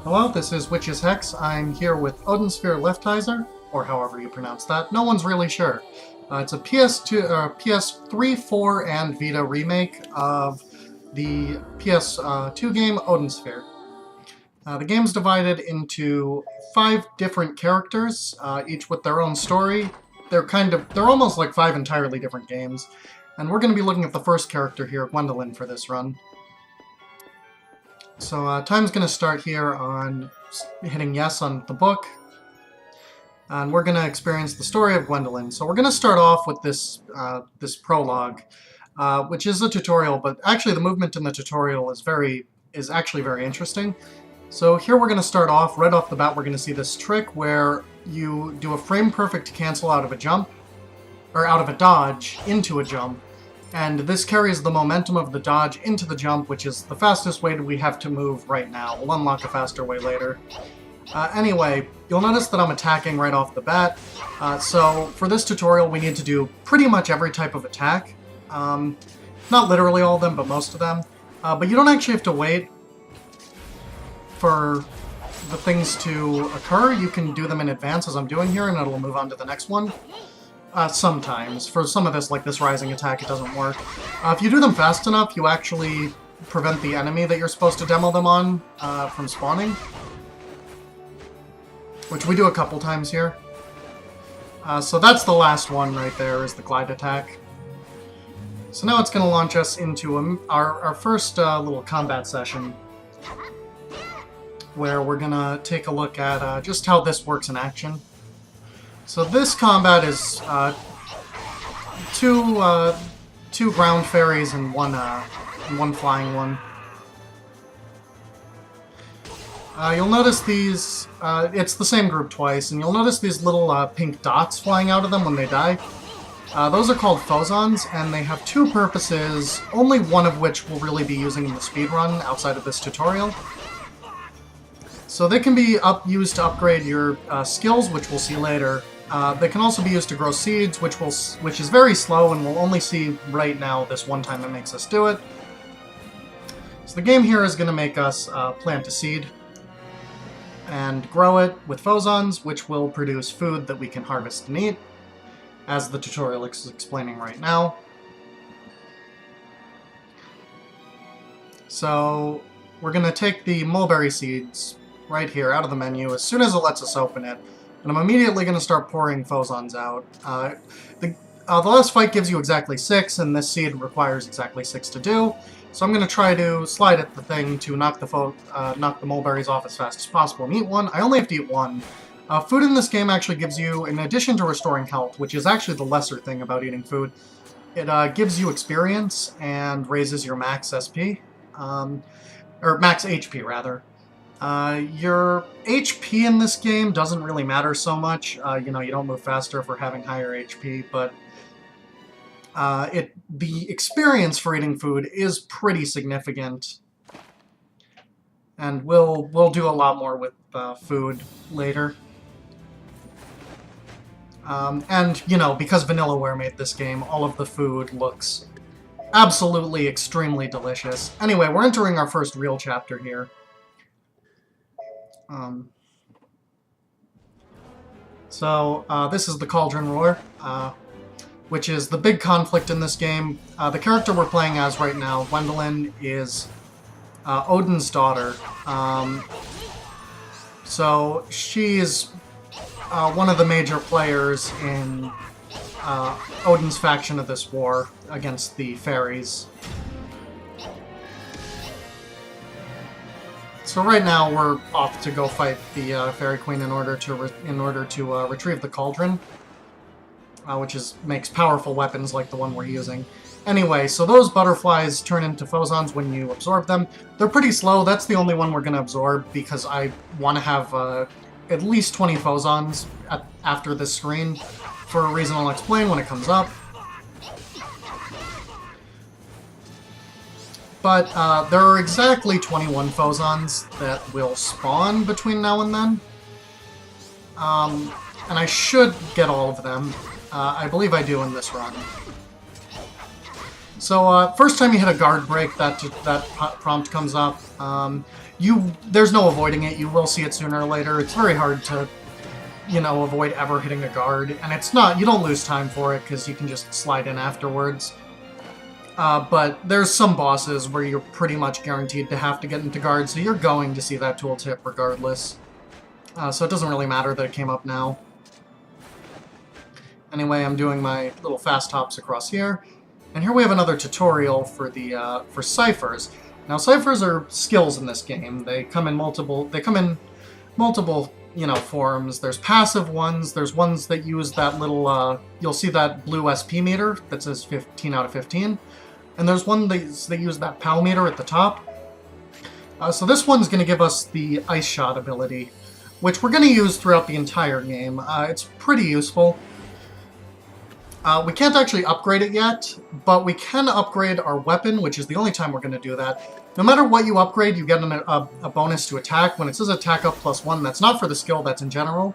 Hello, this is Witch's Hex. I'm here with Leifthrasir, or however you pronounce that. No one's really sure. It's a PS3, 4, and Vita remake of the PS2 game Odinsphere. The game's divided into 5 different characters, each with their own story. They're almost like 5 entirely different games. And we're going to be looking at the first character here, Gwendolyn, for this run. So time's going to start here on hitting yes on the book. And we're going to experience the story of Gwendolyn. So we're going to start off with this prologue, which is a tutorial, but actually the movement in the tutorial is actually very interesting. So here we're going to start off, right off the bat we're going to see this trick where you do a frame-perfect cancel out of a jump, or out of a dodge into a jump. And this carries the momentum of the dodge into the jump, which is the fastest way we have to move right now. We'll unlock a faster way later. Anyway, you'll notice that I'm attacking right off the bat. So for this tutorial, we need to do pretty much every type of attack. Not literally all of them, but most of them. But you don't actually have to wait for the things to occur. You can do them in advance, as I'm doing here, and it'll move on to the next one. Sometimes. For some of this, like this rising attack, it doesn't work. If you do them fast enough, you actually prevent the enemy that you're supposed to demo them on from spawning. Which we do a couple times here. So that's the last one right there, is the glide attack. So now it's going to launch us into our first little combat session, where we're going to take a look at just how this works in action. So this combat is two ground fairies and one flying one. You'll notice these, it's the same group twice, and you'll notice these little pink dots flying out of them when they die. Those are called phosons, and they have two purposes, only one of which we'll really be using in the speedrun outside of this tutorial. So they can be used to upgrade your skills, which we'll see later. They can also be used to grow seeds, which is very slow, and we'll only see right now this one time it makes us do it. So the game here is going to make us plant a seed and grow it with phosons, which will produce food that we can harvest and eat, as the tutorial is explaining right now. So we're going to take the mulberry seeds right here out of the menu as soon as it lets us open it. And I'm immediately going to start pouring phosons out. The last fight gives you exactly 6, and this seed requires exactly 6 to do. So I'm going to try to slide at the thing to knock the mulberries off as fast as possible and eat one. I only have to eat one. Food in this game actually gives you, in addition to restoring health, which is actually the lesser thing about eating food, it gives you experience and raises your max SP. Or max HP, rather. Your HP in this game doesn't really matter so much. You know, you don't move faster for having higher HP, but the experience for eating food is pretty significant. And we'll do a lot more with food later. And, you know, because Vanillaware made this game, all of the food looks absolutely extremely delicious. Anyway, we're entering our first real chapter here. This is the Cauldron Roar, which is the big conflict in this game. The character we're playing as right now, Gwendolyn, is Odin's daughter. So she's one of the major players in Odin's faction of this war against the fairies. So right now we're off to go fight the Fairy Queen in order to retrieve the cauldron, which makes powerful weapons like the one we're using. Anyway, so those butterflies turn into phosons when you absorb them. They're pretty slow. That's the only one we're going to absorb because I want to have at least 20 phosons after this screen for a reason I'll explain when it comes up. But there are exactly 21 phosons that will spawn between now and then. And I should get all of them. I believe I do in this run. So first time you hit a guard break, that prompt comes up. there's no avoiding it. You will see it sooner or later. It's very hard to, avoid ever hitting a guard, and it's not, you don't lose time for it because you can just slide in afterwards. But there's some bosses where you're pretty much guaranteed to have to get into guard, so you're going to see that tooltip regardless. So it doesn't really matter that it came up now. Anyway, I'm doing my little fast hops across here. And here we have another tutorial for the for ciphers. Now, ciphers are skills in this game. They come in multiple forms. There's passive ones. There's ones that use that little, you'll see that blue SP meter that says 15 out of 15. And there's one that use that PAL meter at the top. So this one's going to give us the Ice Shot ability, which we're going to use throughout the entire game. It's pretty useful. We can't actually upgrade it yet, but we can upgrade our weapon, which is the only time we're going to do that. No matter what you upgrade, you get a bonus to attack. When it says attack up +1, that's not for the skill, that's in general.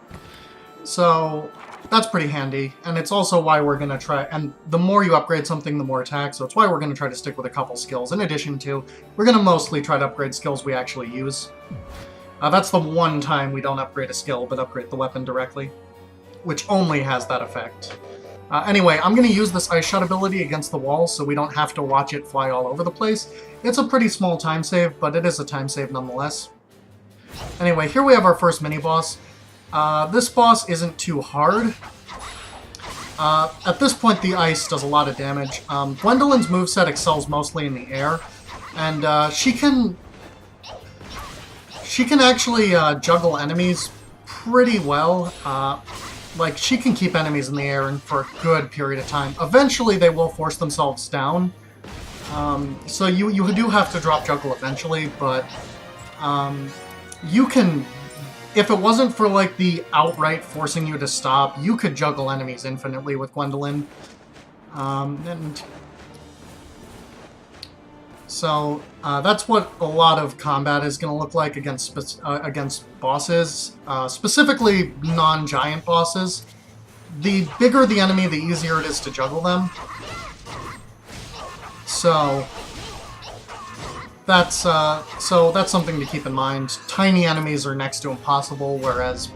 So that's pretty handy, and it's also why we're going to try, and the more you upgrade something, the more attack, so it's why we're going to try to stick with a couple skills. In addition to, we're going to mostly try to upgrade skills we actually use. That's the one time we don't upgrade a skill, but upgrade the weapon directly, which only has that effect. Anyway, I'm going to use this Ice Shot ability against the wall so we don't have to watch it fly all over the place. It's a pretty small time save, but it is a time save nonetheless. Anyway, here we have our first mini-boss. This boss isn't too hard. At this point, the ice does a lot of damage. Gwendolyn's moveset excels mostly in the air, and she can actually juggle enemies pretty well. Like, she can keep enemies in the air and for a good period of time. Eventually, they will force themselves down. So you do have to drop juggle eventually, but you can... If it wasn't for, like, the outright forcing you to stop, you could juggle enemies infinitely with Gwendolyn. So that's what a lot of combat is going to look like against bosses, specifically non-giant bosses. The bigger the enemy, the easier it is to juggle them. So that's something to keep in mind. Tiny enemies are next to impossible, whereas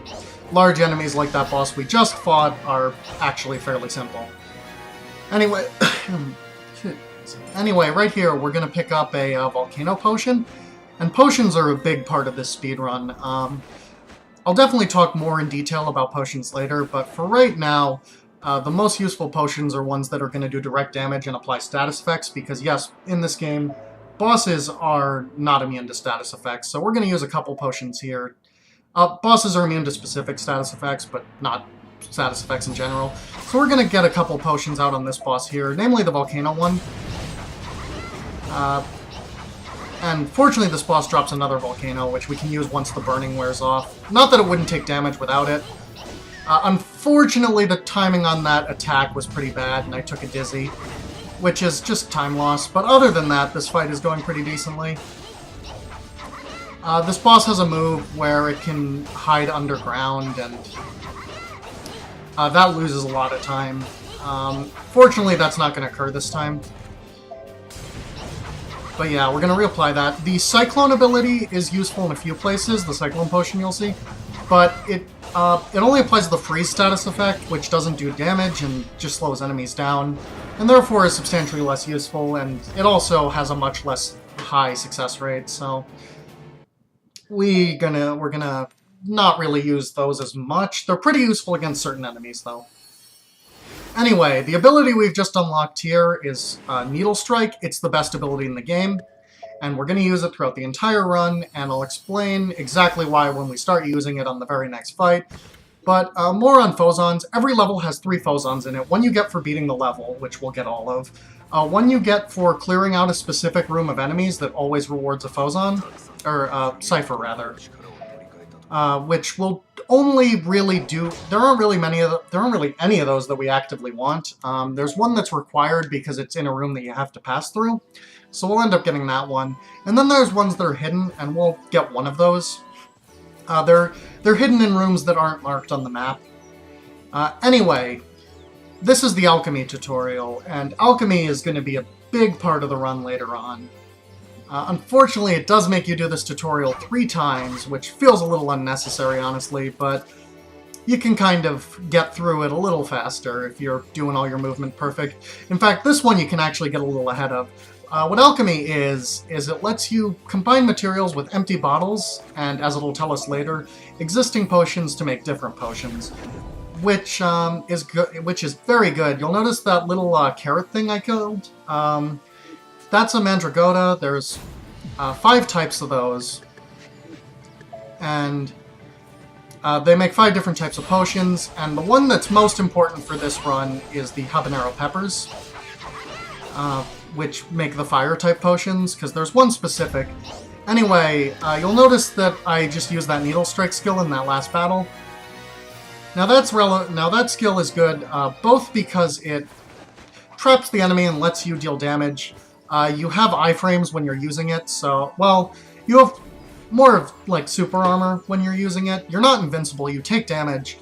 large enemies like that boss we just fought are actually fairly simple. Anyway. Anyway, right here, we're going to pick up a volcano potion, and potions are a big part of this speedrun. I'll definitely talk more in detail about potions later, but for right now, the most useful potions are ones that are going to do direct damage and apply status effects, because yes, in this game, bosses are not immune to status effects, so we're going to use a couple potions here. Bosses are immune to specific status effects, but not status effects in general. So we're going to get a couple potions out on this boss here, namely the volcano one. And fortunately this boss drops another volcano, which we can use once the burning wears off. Not that it wouldn't take damage without it. Unfortunately the timing on that attack was pretty bad, and I took a dizzy, which is just time loss. But other than that, this fight is going pretty decently. This boss has a move where it can hide underground, and that loses a lot of time. Fortunately, that's not going to occur this time. But yeah, we're going to reapply that. The Cyclone ability is useful in a few places, the Cyclone Potion you'll see, but it only applies the freeze status effect, which doesn't do damage and just slows enemies down, and therefore is substantially less useful, and it also has a much less high success rate, so we're gonna not really use those as much. They're pretty useful against certain enemies, though. Anyway, the ability we've just unlocked here is Needle Strike. It's the best ability in the game, and we're going to use it throughout the entire run, and I'll explain exactly why when we start using it on the very next fight. But more on Phozons. Every level has 3 Phozons in it. One you get for beating the level, which we'll get all of. One you get for clearing out a specific room of enemies that always rewards a Phozon, or Cipher, rather. Which will only really do... There aren't really any of those that we actively want. There's one that's required because it's in a room that you have to pass through, so we'll end up getting that one. And then there's ones that are hidden, and we'll get one of those. They're hidden in rooms that aren't marked on the map. Anyway, this is the alchemy tutorial, and alchemy is going to be a big part of the run later on. Unfortunately, it does make you do this tutorial 3 times, which feels a little unnecessary, honestly, but you can kind of get through it a little faster if you're doing all your movement perfect. In fact, this one you can actually get a little ahead of. What alchemy is it lets you combine materials with empty bottles, and as it'll tell us later, existing potions to make different potions, which is very good. You'll notice that little carrot thing I killed. That's a mandragora. There's 5 types of those, and they make 5 different types of potions, and the one that's most important for this run is the habanero peppers, which make the fire-type potions, because there's one specific. Anyway, you'll notice that I just used that needle strike skill in that last battle. Now that skill is good, both because it traps the enemy and lets you deal damage. You have iframes when you're using it, so, well, you have more of, like, super armor when you're using it. You're not invincible, you take damage,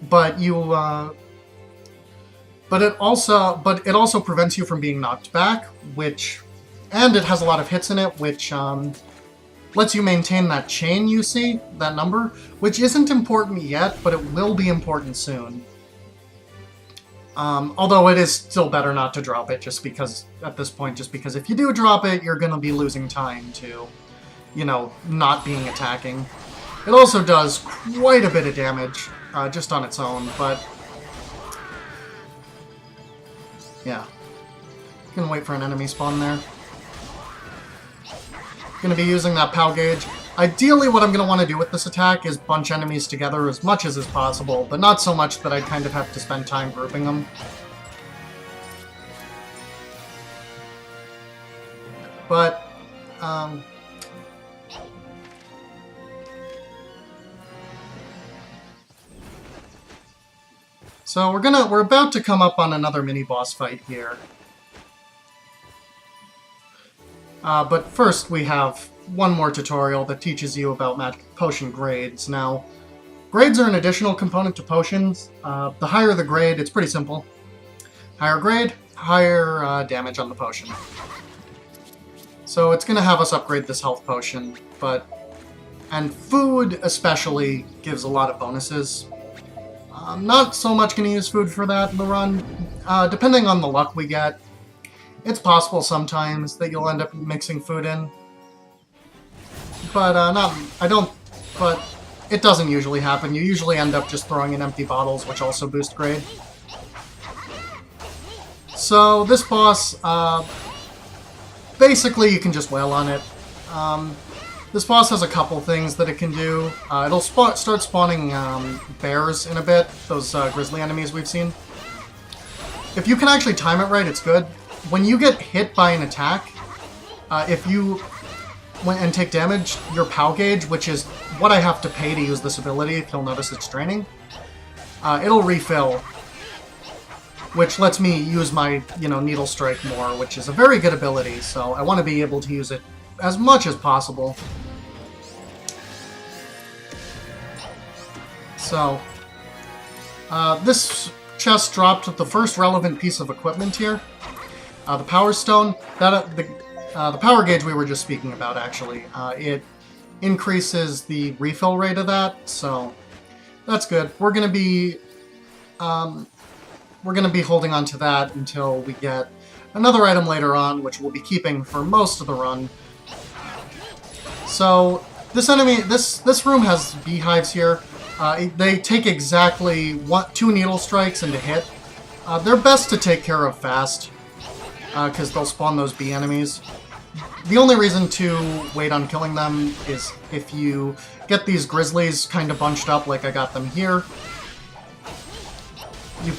but it also prevents you from being knocked back, and it has a lot of hits in it, which lets you maintain that chain you see, that number, which isn't important yet, but it will be important soon. Although it is still better not to drop it, just because if you do drop it, you're going to be losing time to, not being attacking. It also does quite a bit of damage, just on its own, but yeah. Gonna wait for an enemy spawn there. Gonna be using that POW gauge. Ideally, what I'm gonna want to do with this attack is bunch enemies together as much as is possible, but not so much that I kind of have to spend time grouping them. But, so we're about to come up on another mini-boss fight here. But first we have one more tutorial that teaches you about magic potion grades. Now, grades are an additional component to potions. The higher the grade, it's pretty simple. Higher grade, higher damage on the potion. So it's going to have us upgrade this health potion, and food especially gives a lot of bonuses. I'm not so much going to use food for that in the run. Depending on the luck we get, it's possible sometimes that you'll end up mixing food in. But but it doesn't usually happen. You usually end up just throwing in empty bottles, which also boost grade. So this boss, basically you can just wail on it. This boss has a couple things that it can do. It'll start spawning bears in a bit, those grizzly enemies we've seen. If you can actually time it right, it's good. When you get hit by an attack, and take damage, your POW gauge, which is what I have to pay to use this ability, if you'll notice it's draining, it'll refill, which lets me use my, needle strike more, which is a very good ability, so I want to be able to use it as much as possible. So, this chest dropped the first relevant piece of equipment here. The Power Stone, the power gauge we were just speaking about, actually. It increases the refill rate of that, so that's good. We're gonna be holding on to that until we get another item later on, which we'll be keeping for most of the run. So this room has beehives here. They take exactly 2 needle strikes into hit. They're best to take care of fast, because they'll spawn those bee enemies. The only reason to wait on killing them is if you get these grizzlies kind of bunched up like I got them here. You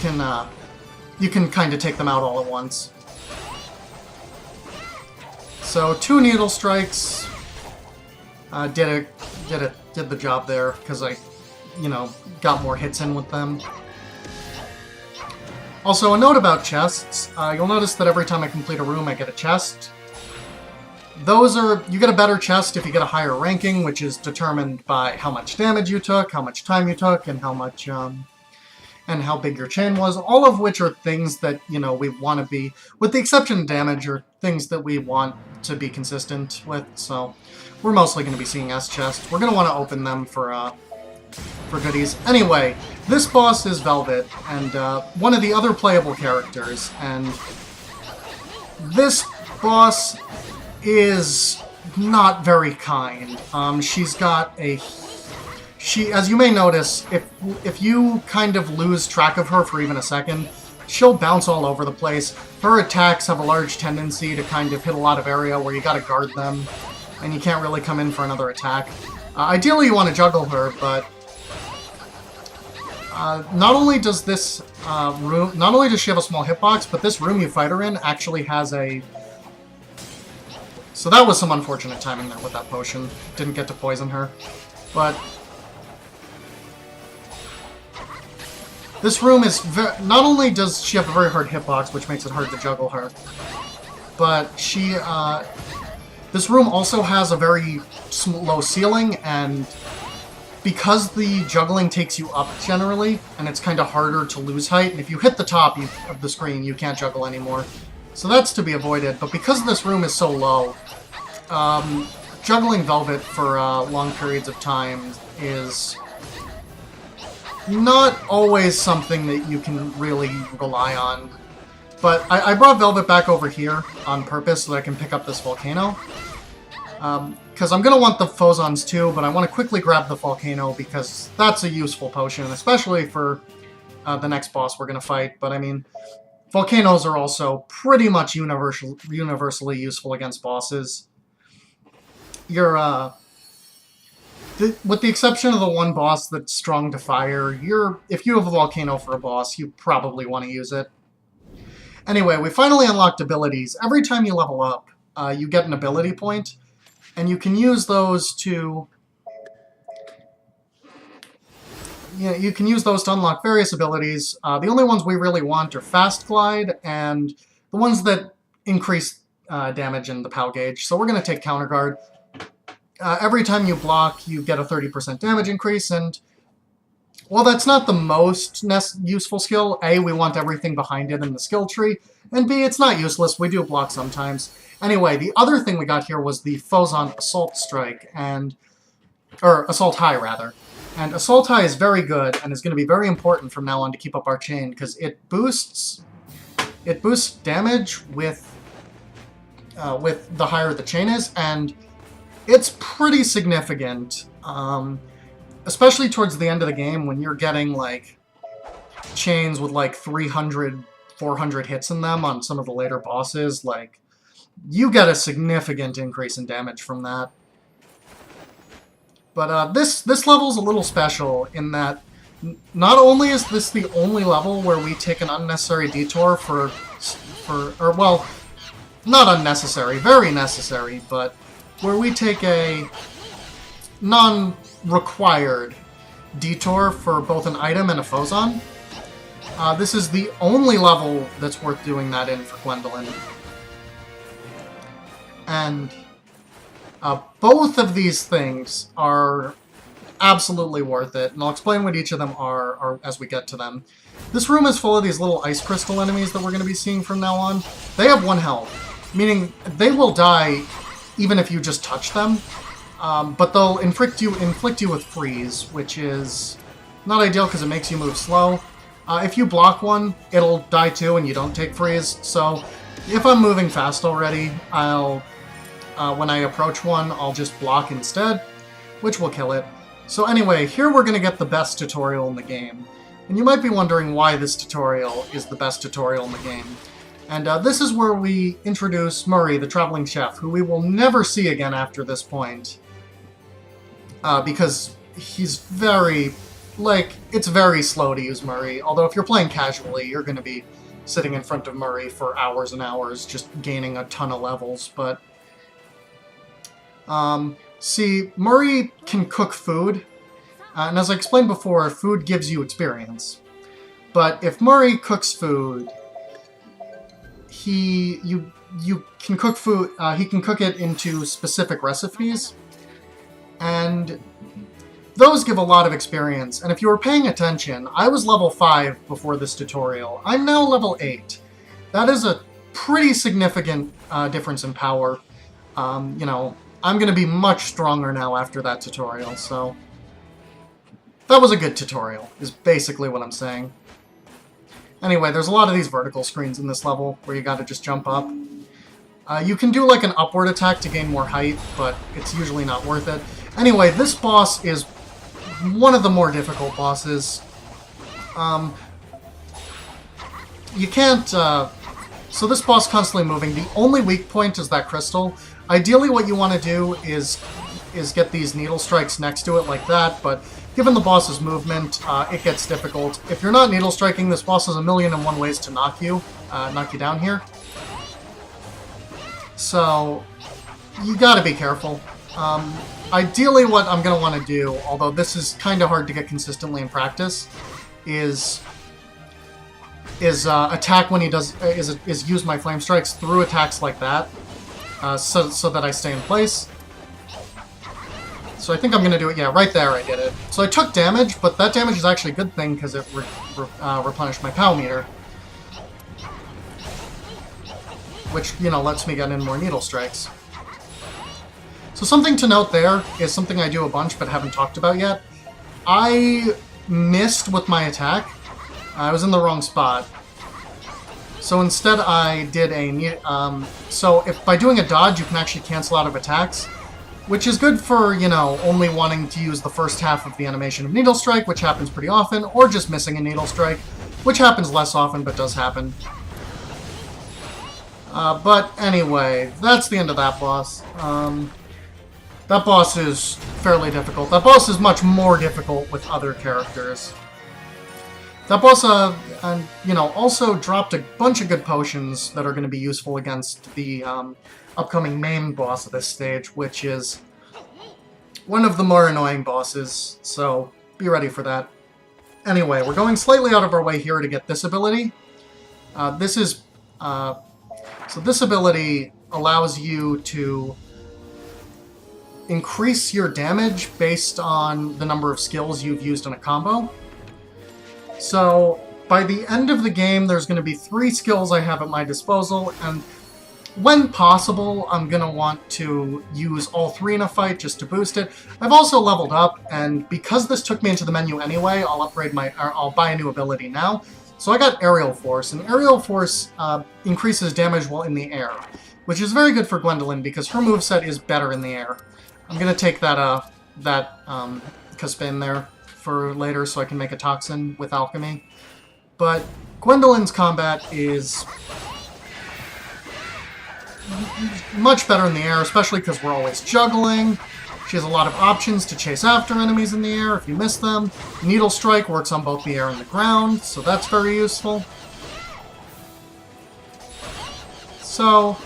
can kind of take them out all at once. So 2 needle strikes did the job there, because I, got more hits in with them. Also, a note about chests. You'll notice that every time I complete a room, I get a chest. You get a better chest if you get a higher ranking, which is determined by how much damage you took, how much time you took, and how much, and how big your chain was, all of which are things that, we want to be, with the exception of damage, are things that we want to be consistent with, so we're mostly going to be seeing S-chests. We're going to want to open them for goodies. Anyway, this boss is Velvet, and one of the other playable characters, and this boss is not very kind. She's got a... as you may notice, if you kind of lose track of her for even a second, she'll bounce all over the place. Her attacks have a large tendency to kind of hit a lot of area where you gotta guard them, and you can't really come in for another attack. Ideally you want to juggle her, but not only does this room, not only does she have a small hitbox, but this room you fight her in actually has a... So that was some unfortunate timing there with that potion. Didn't get to poison her. But this room is... Not only does she have a very hard hitbox, which makes it hard to juggle her, but she... this room also has a very low ceiling, and because the juggling takes you up generally, and it's kind of harder to lose height, and if you hit the top of the screen, you can't juggle anymore. So that's to be avoided, but because this room is so low, juggling Velvet for long periods of time is not always something that you can really rely on. But I brought Velvet back over here on purpose so that I can pick up this volcano. Because I'm going to want the Phozons too, but I want to quickly grab the volcano because that's a useful potion, especially for the next boss we're going to fight. But I mean, volcanoes are also pretty much universally useful against bosses. You're, with the exception of the one boss that's strong to fire, if you have a volcano for a boss, you probably want to use it. Anyway, we finally unlocked abilities. Every time you level up, you get an ability point, and you can use those to... Yeah, you can use those to unlock various abilities. The only ones we really want are Fast Glide, and the ones that increase damage in the POW gauge. So we're going to take Counter Guard. Every time you block, you get a 30% damage increase, and while that's not the most useful skill, A, we want everything behind it in the skill tree, and B, it's not useless, we do block sometimes. Anyway, the other thing we got here was the Phozon Assault Strike, or Assault High, rather. And Assault High is very good, and is going to be very important from now on to keep up our chain, because it boosts damage with the higher the chain is, and it's pretty significant, especially towards the end of the game when you're getting, like, chains with, like, 300, 400 hits in them on some of the later bosses. Like, you get a significant increase in damage from that. But this level's a little special in that not only is this the only level where we take an unnecessary detour or, well, not unnecessary, very necessary, but where we take a non-required detour for both an item and a Phozon. This is the only level that's worth doing that in for Gwendolyn. And both of these things are absolutely worth it, and I'll explain what each of them are as we get to them. This room is full of these little ice crystal enemies that we're going to be seeing from now on. They have 1 health, meaning they will die even if you just touch them, but they'll inflict you with freeze, which is not ideal because it makes you move slow. If you block one, it'll die too and you don't take freeze, so if I'm moving fast already, when I approach one, I'll just block instead, which will kill it. So anyway, here we're going to get the best tutorial in the game. And you might be wondering why this tutorial is the best tutorial in the game. And this is where we introduce Murray, the traveling chef, who we will never see again after this point. Because he's very... like, it's very slow to use Murray. Although if you're playing casually, you're going to be sitting in front of Murray for hours and hours, just gaining a ton of levels. But, see, Murray can cook food. And as I explained before, food gives you experience. But if Murray cooks food... you can cook food, he can cook it into specific recipes, and those give a lot of experience. And if you were paying attention, I was level 5 before this tutorial. I'm now level 8. That is a pretty significant difference in power. You know, I'm going to be much stronger now after that tutorial, so... That was a good tutorial, is basically what I'm saying. Anyway, there's a lot of these vertical screens in this level, where you gotta just jump up. You can do like an upward attack to gain more height, but it's usually not worth it. Anyway, this boss is one of the more difficult bosses. You can't... So this boss constantly moving. The only weak point is that crystal. Ideally what you want to do is get these needle strikes next to it like that, but given the boss's movement, it gets difficult. If you're not needle striking, this boss has 1,000,001 ways to knock you down here. So, you gotta be careful. Ideally what I'm gonna want to do, although this is kind of hard to get consistently in practice, is attack when he does is use my flame strikes through attacks like that, so that I stay in place. So I think I'm gonna do it. Yeah, right there I did it. So I took damage, but that damage is actually a good thing because it replenished my POW meter, which, you know, lets me get in more needle strikes. So something to note there is something I do a bunch but haven't talked about yet. I missed with my attack. I was in the wrong spot. So instead I did a... so if by doing a dodge you can actually cancel out of attacks, which is good for, you know, only wanting to use the first half of the animation of Needle Strike, which happens pretty often, or just missing a Needle Strike, which happens less often but does happen. But anyway, that's the end of that boss. That boss is fairly difficult. That boss is much more difficult with other characters. That boss, you know, also dropped a bunch of good potions that are going to be useful against the upcoming main boss of this stage, which is one of the more annoying bosses, so be ready for that. Anyway, we're going slightly out of our way here to get this ability. So this ability allows you to increase your damage based on the number of skills you've used in a combo. So, by the end of the game, there's going to be 3 skills I have at my disposal, and when possible, I'm going to want to use all 3 in a fight just to boost it. I've also leveled up, and because this took me into the menu anyway, I'll buy a new ability now. So I got Aerial Force, and Aerial Force increases damage while in the air, which is very good for Gwendolyn because her moveset is better in the air. I'm going to take that Cuspin there for later so I can make a Toxin with Alchemy. But Gwendolyn's combat is much better in the air, especially because we're always juggling. She has a lot of options to chase after enemies in the air if you miss them. Needle Strike works on both the air and the ground, so that's very useful. So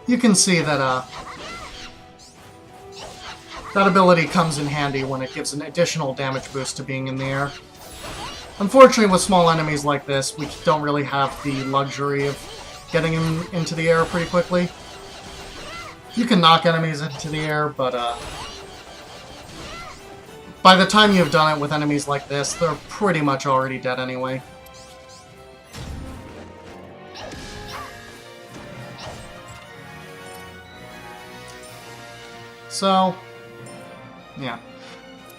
you can see that that ability comes in handy when it gives an additional damage boost to being in the air. Unfortunately, with small enemies like this, we don't really have the luxury of getting them into the air pretty quickly. You can knock enemies into the air, but by the time you've done it with enemies like this, they're pretty much already dead anyway. So, yeah.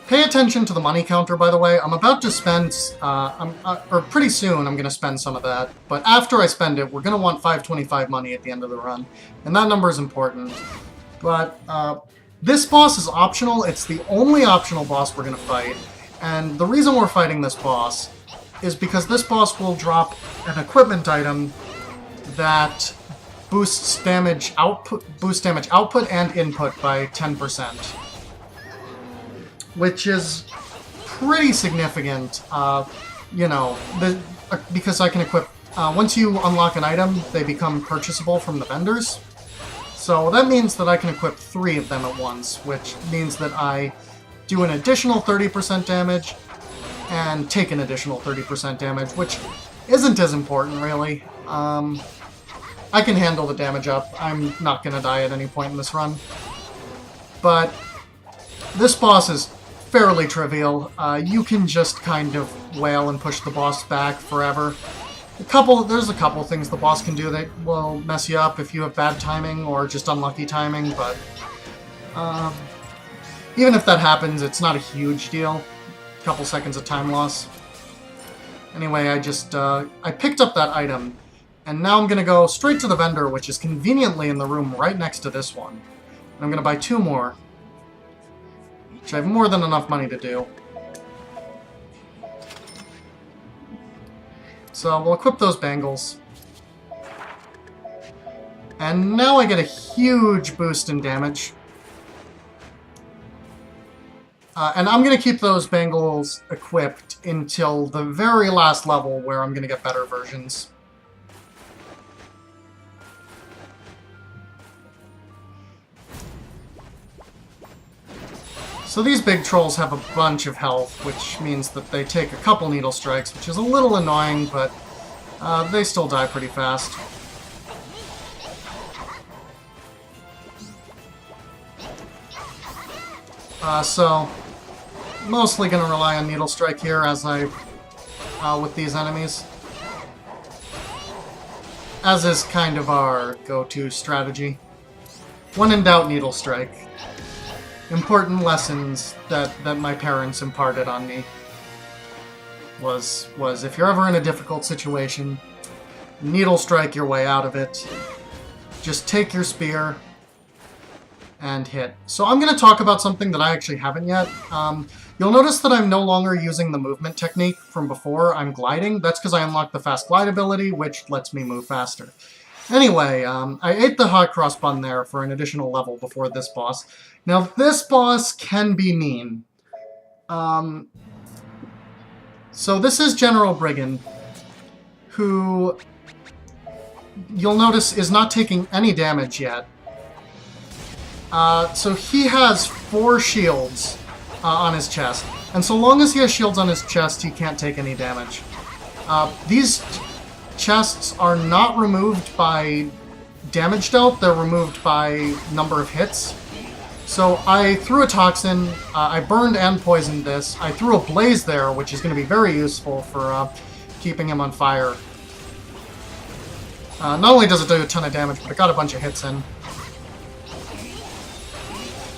Pay attention to the money counter, by the way. I'm about to spend, or pretty soon I'm going to spend some of that. But after I spend it, we're going to want 525 money at the end of the run. And that number is important. But this boss is optional. It's the only optional boss we're going to fight. And the reason we're fighting this boss is because this boss will drop an equipment item that boosts damage output and input by 10%, which is pretty significant. You know, because I can equip. Once you unlock an item, they become purchasable from the vendors. So that means that I can equip 3 of them at once, which means that I do an additional 30% damage and take an additional 30% damage, which isn't as important, really. I can handle the damage up. I'm not going to die at any point in this run. But this boss is fairly trivial. You can just kind of wail and push the boss back forever. There's a couple things the boss can do that will mess you up if you have bad timing or just unlucky timing, but even if that happens, it's not a huge deal. A couple seconds of time loss. Anyway, I picked up that item, and now I'm going to go straight to the vendor, which is conveniently in the room right next to this one. And I'm going to buy 2 more, which I have more than enough money to do. So we'll equip those bangles. And now I get a huge boost in damage. And I'm going to keep those bangles equipped until the very last level where I'm going to get better versions. So these big trolls have a bunch of health, which means that they take a couple needle strikes, which is a little annoying, but they still die pretty fast. So, mostly going to rely on needle strike here as with these enemies. As is kind of our go-to strategy. When in doubt, needle strike. Important lessons that my parents imparted on me was if you're ever in a difficult situation, needle strike your way out of it. Just take your spear and hit. So I'm going to talk about something that I actually haven't yet. You'll notice that I'm no longer using the movement technique from before. I'm gliding. That's because I unlocked the fast glide ability, which lets me move faster. Anyway, I ate the hot cross bun there for an additional level before this boss. Now, this boss can be mean. So this is General Brigand, who you'll notice is not taking any damage yet. So he has 4 shields on his chest, and so long as he has shields on his chest, he can't take any damage. These chests are not removed by damage dealt, they're removed by number of hits. So I threw a toxin, I burned and poisoned this, I threw a blaze there, which is going to be very useful for keeping him on fire. Not only does it do a ton of damage, but it got a bunch of hits in.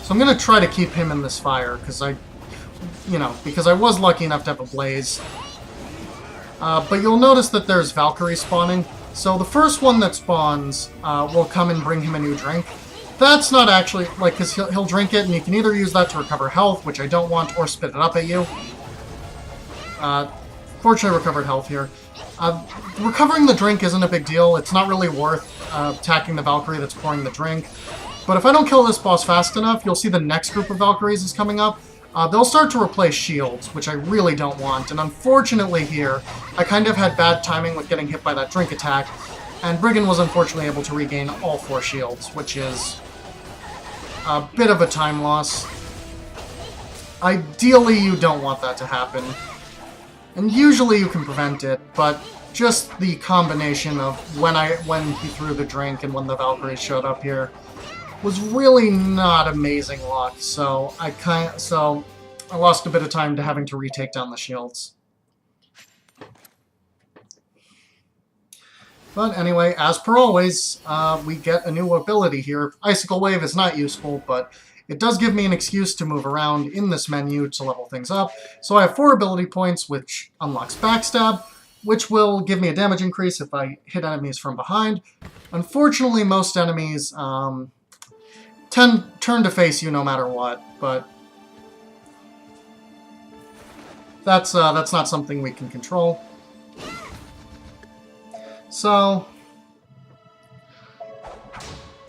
So I'm going to try to keep him in this fire, because I was lucky enough to have a blaze. But you'll notice that there's Valkyrie spawning. So the first one that spawns will come and bring him a new drink. That's not actually, because he'll drink it, and you can either use that to recover health, which I don't want, or spit it up at you. Fortunately, recovered health here. Recovering the drink isn't a big deal. It's not really worth attacking the Valkyrie that's pouring the drink. But if I don't kill this boss fast enough, you'll see the next group of Valkyries is coming up. They'll start to replace shields, which I really don't want. And unfortunately here, I kind of had bad timing with getting hit by that drink attack. And Brigand was unfortunately able to regain all 4 shields, which is a bit of a time loss. Ideally, you don't want that to happen. And usually you can prevent it, but just the combination of when he threw the drink and when the Valkyries showed up here was really not amazing luck, so I lost a bit of time to having to retake down the shields. But anyway, as per always, we get a new ability here. Icicle Wave is not useful, but it does give me an excuse to move around in this menu to level things up. So I have 4 ability points, which unlocks Backstab, which will give me a damage increase if I hit enemies from behind. Unfortunately, most enemies turn to face you no matter what, but that's not something we can control. So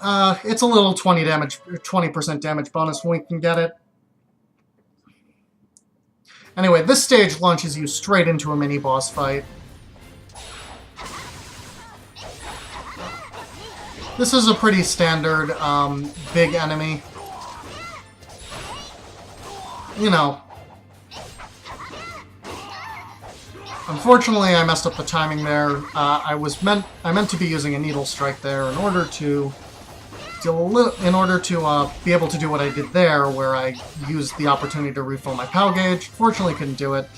it's a little 20% damage bonus when we can get it. Anyway, this stage launches you straight into a mini boss fight. This is a pretty standard big enemy. You know. Unfortunately, I messed up the timing there. I meant to be using a needle strike there in order to be able to do what I did there, where I used the opportunity to refill my POW gauge. Fortunately, couldn't do it.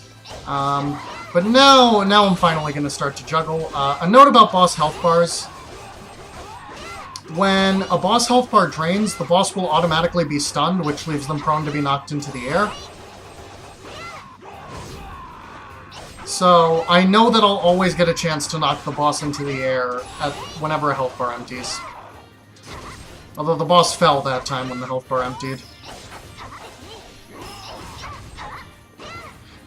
But now I'm finally going to start to juggle. A note about boss health bars. When a boss health bar drains, the boss will automatically be stunned, which leaves them prone to be knocked into the air. So I know that I'll always get a chance to knock the boss into the air whenever a health bar empties. Although the boss fell that time when the health bar emptied.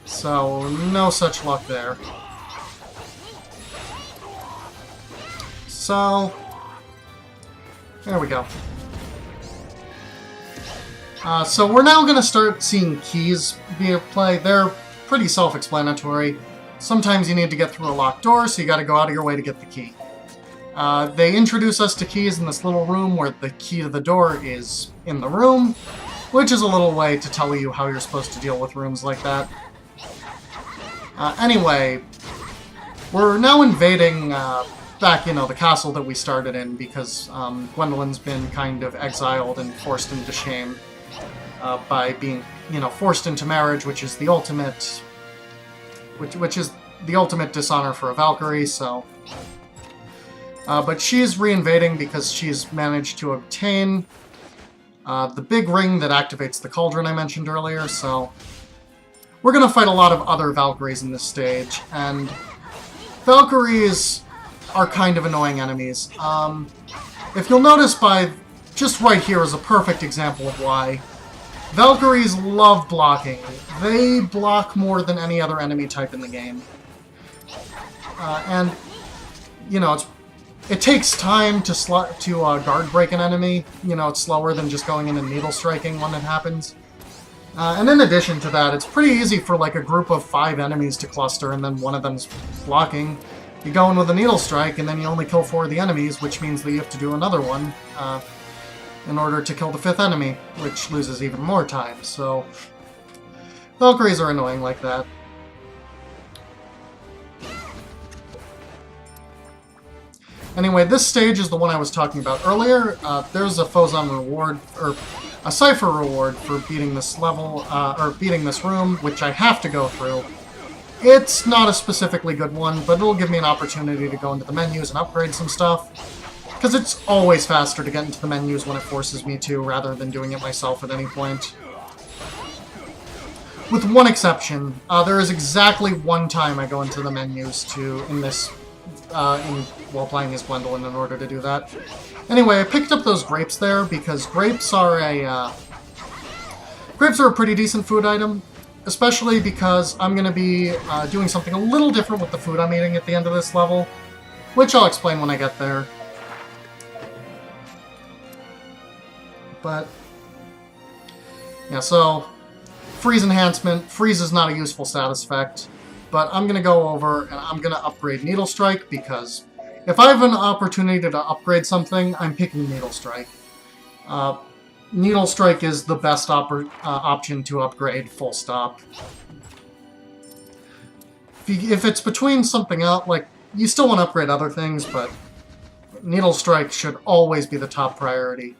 So no such luck there. So there we go. So we're now going to start seeing keys be at play. They're pretty self-explanatory. Sometimes you need to get through a locked door, so you got to go out of your way to get the key. They introduce us to keys in this little room where the key to the door is in the room, which is a little way to tell you how you're supposed to deal with rooms like that. Anyway, we're now invading back, the castle that we started in because Gwendolyn's been kind of exiled and forced into shame by being, forced into marriage, which is the ultimate, which is the ultimate dishonor for a Valkyrie. So, but she's reinvading because she's managed to obtain the big ring that activates the cauldron I mentioned earlier. So, we're gonna fight a lot of other Valkyries in this stage, and Valkyries are kind of annoying enemies. If you'll notice just right here is a perfect example of why. Valkyries love blocking. They block more than any other enemy type in the game. And, it takes time to guard break an enemy. It's slower than just going in and needle striking when it happens. And in addition to that, it's pretty easy for like a group of 5 enemies to cluster and then one of them's blocking. You go in with a needle strike, and then you only kill 4 of the enemies, which means that you have to do another one in order to kill the 5th enemy, which loses even more time. So, Valkyries are annoying like that. Anyway, this stage is the one I was talking about earlier. There's a Phozon reward, or a Cypher reward for beating this level, or beating this room, which I have to go through. It's not a specifically good one, but it'll give me an opportunity to go into the menus and upgrade some stuff. Because it's always faster to get into the menus when it forces me to, rather than doing it myself at any point. With one exception, there is exactly one time I go into the menus while playing as Gwendolyn in order to do that. Anyway, I picked up those grapes there because grapes are a pretty decent food item. Especially because I'm going to be doing something a little different with the food I'm eating at the end of this level, which I'll explain when I get there. But, yeah, so, freeze enhancement. Freeze is not a useful status effect, but I'm going to go over and I'm going to upgrade Needle Strike because if I have an opportunity to upgrade something, I'm picking Needle Strike. Needle Strike is the best option to upgrade, full stop. If it's between something else, you still want to upgrade other things, but Needle Strike should always be the top priority.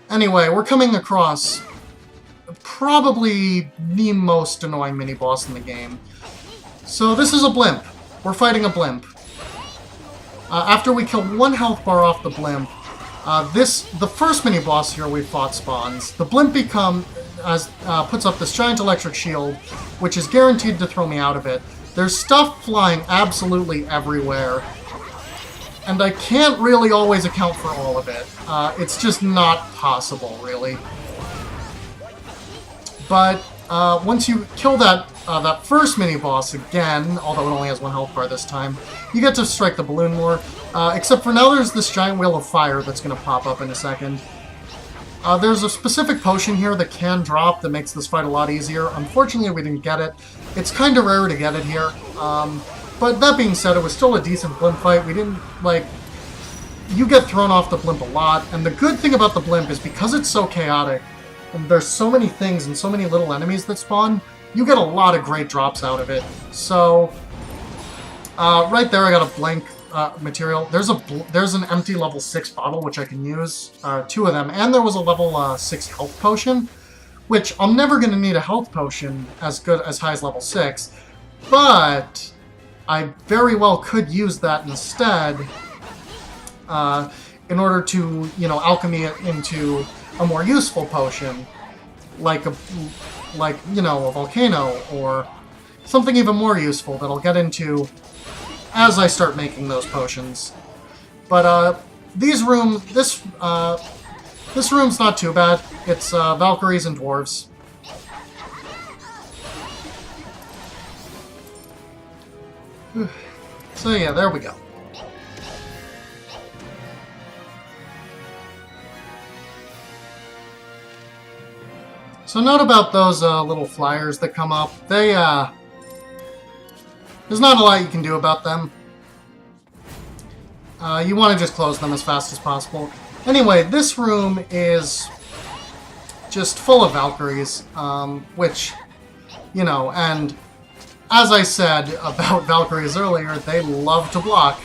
Anyway, we're coming across probably the most annoying mini-boss in the game. So this is a blimp. We're fighting a blimp. After we kill 1 health bar off the blimp, the first mini-boss here we fought spawns. The blimp puts up this giant electric shield, which is guaranteed to throw me out of it. There's stuff flying absolutely everywhere, and I can't really always account for all of it. It's just not possible, really. But once you kill that first mini-boss again, although it only has 1 health bar this time, you get to strike the balloon more. Except for now there's this giant wheel of fire that's going to pop up in a second. There's a specific potion here that can drop that makes this fight a lot easier. Unfortunately, we didn't get it. It's kind of rare to get it here. But that being said, it was still a decent blimp fight. We didn't, you get thrown off the blimp a lot, and the good thing about the blimp is because it's so chaotic, and there's so many things and so many little enemies that spawn, you get a lot of great drops out of it. So, right there I got a blank material. There's an empty level 6 bottle, which I can use, 2 of them, and there was a level 6 health potion, which I'm never going to need a health potion as high as level 6, but I very well could use that instead in order to, alchemy it into a more useful potion, like a volcano, or something even more useful that I'll get into as I start making those potions. But this room's not too bad. It's Valkyries and dwarves. So yeah, there we go. So note about those little flyers that come up. They, there's not a lot you can do about them. You want to just close them as fast as possible. Anyway, this room is just full of Valkyries, which, and as I said about Valkyries earlier, they love to block.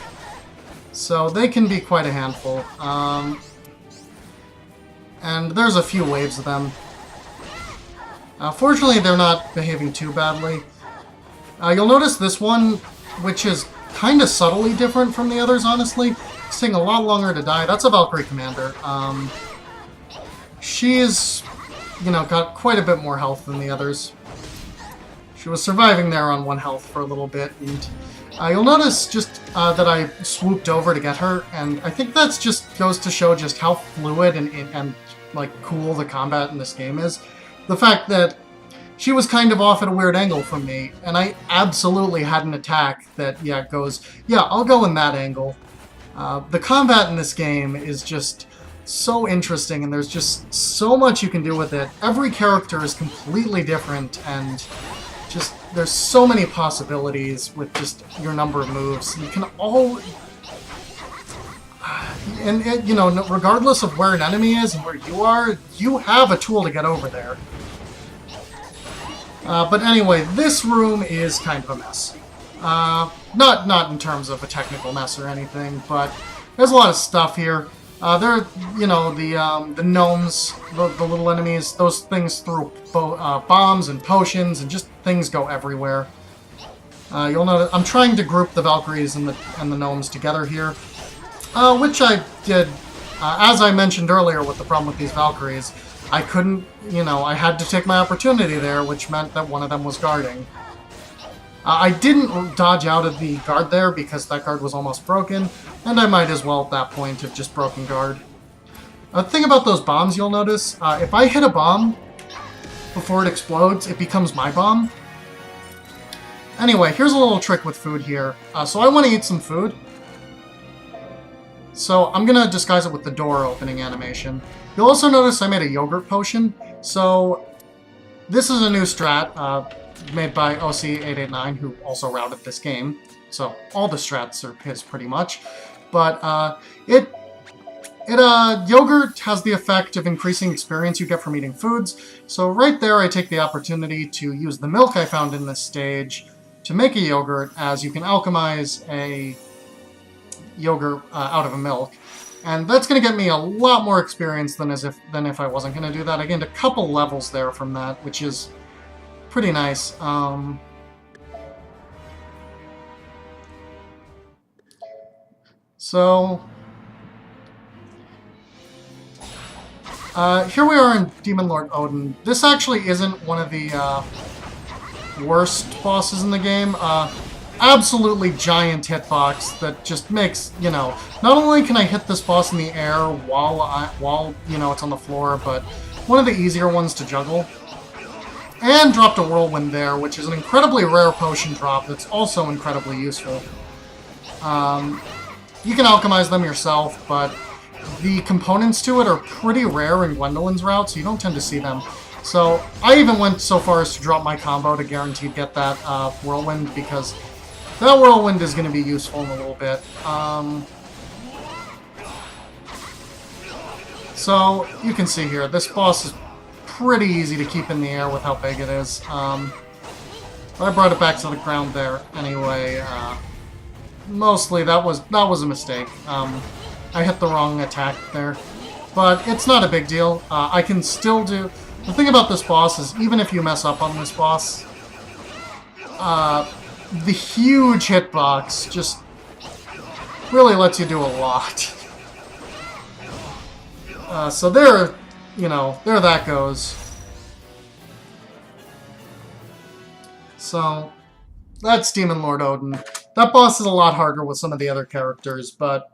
So they can be quite a handful. And there's a few waves of them. Fortunately, they're not behaving too badly. You'll notice this one, which is kind of subtly different from the others, honestly. It's taking a lot longer to die. That's a Valkyrie Commander. She's, got quite a bit more health than the others. She was surviving there on 1 health for a little bit, and you'll notice just that I swooped over to get her, and I think that's just goes to show just how fluid and like cool the combat in this game is. The fact that she was kind of off at a weird angle from me, and I absolutely had an attack that, goes, I'll go in that angle. The combat in this game is just so interesting, and there's just so much you can do with it. Every character is completely different, and just there's so many possibilities with just your number of moves. You can all... And, regardless of where an enemy is and where you are, you have a tool to get over there. But anyway, this room is kind of a mess. Not in terms of a technical mess or anything, but there's a lot of stuff here. The gnomes, the little enemies, those things throw bombs and potions, and just things go everywhere. You'll notice I'm trying to group the Valkyries and the gnomes together here, which I did. As I mentioned earlier with the problem with these Valkyries, I couldn't, I had to take my opportunity there, which meant that one of them was guarding. I didn't dodge out of the guard there because that guard was almost broken, and I might as well at that point have just broken guard. The thing about those bombs you'll notice, if I hit a bomb before it explodes, it becomes my bomb. Anyway, here's a little trick with food here. So I want to eat some food. So I'm going to disguise it with the door opening animation. You'll also notice I made a yogurt potion. So this is a new strat made by OC889, who also routed this game. So all the strats are his pretty much. But yogurt has the effect of increasing experience you get from eating foods. So right there I take the opportunity to use the milk I found in this stage to make a yogurt, as you can alchemize a yogurt out of a milk. And that's going to get me a lot more experience than if I wasn't going to do that. I gained a couple levels there from that, which is pretty nice. So here we are in Demon Lord Odin. This actually isn't one of the worst bosses in the game. Absolutely giant hitbox that just makes, not only can I hit this boss in the air while it's on the floor, but one of the easier ones to juggle. And dropped a whirlwind there, which is an incredibly rare potion drop that's also incredibly useful. You can alchemize them yourself, but the components to it are pretty rare in Gwendolyn's route, so you don't tend to see them. So I even went so far as to drop my combo to guarantee get that whirlwind, because that whirlwind is going to be useful in a little bit. So you can see here, this boss is pretty easy to keep in the air with how big it is. But I brought it back to the ground there anyway. Mostly that was a mistake. I hit the wrong attack there, but it's not a big deal. I can still do. The thing about this boss is, even if you mess up on this boss, the huge hitbox just really lets you do a lot. So there, you know, there that goes. So that's Demon Lord Odin. That boss is a lot harder with some of the other characters, but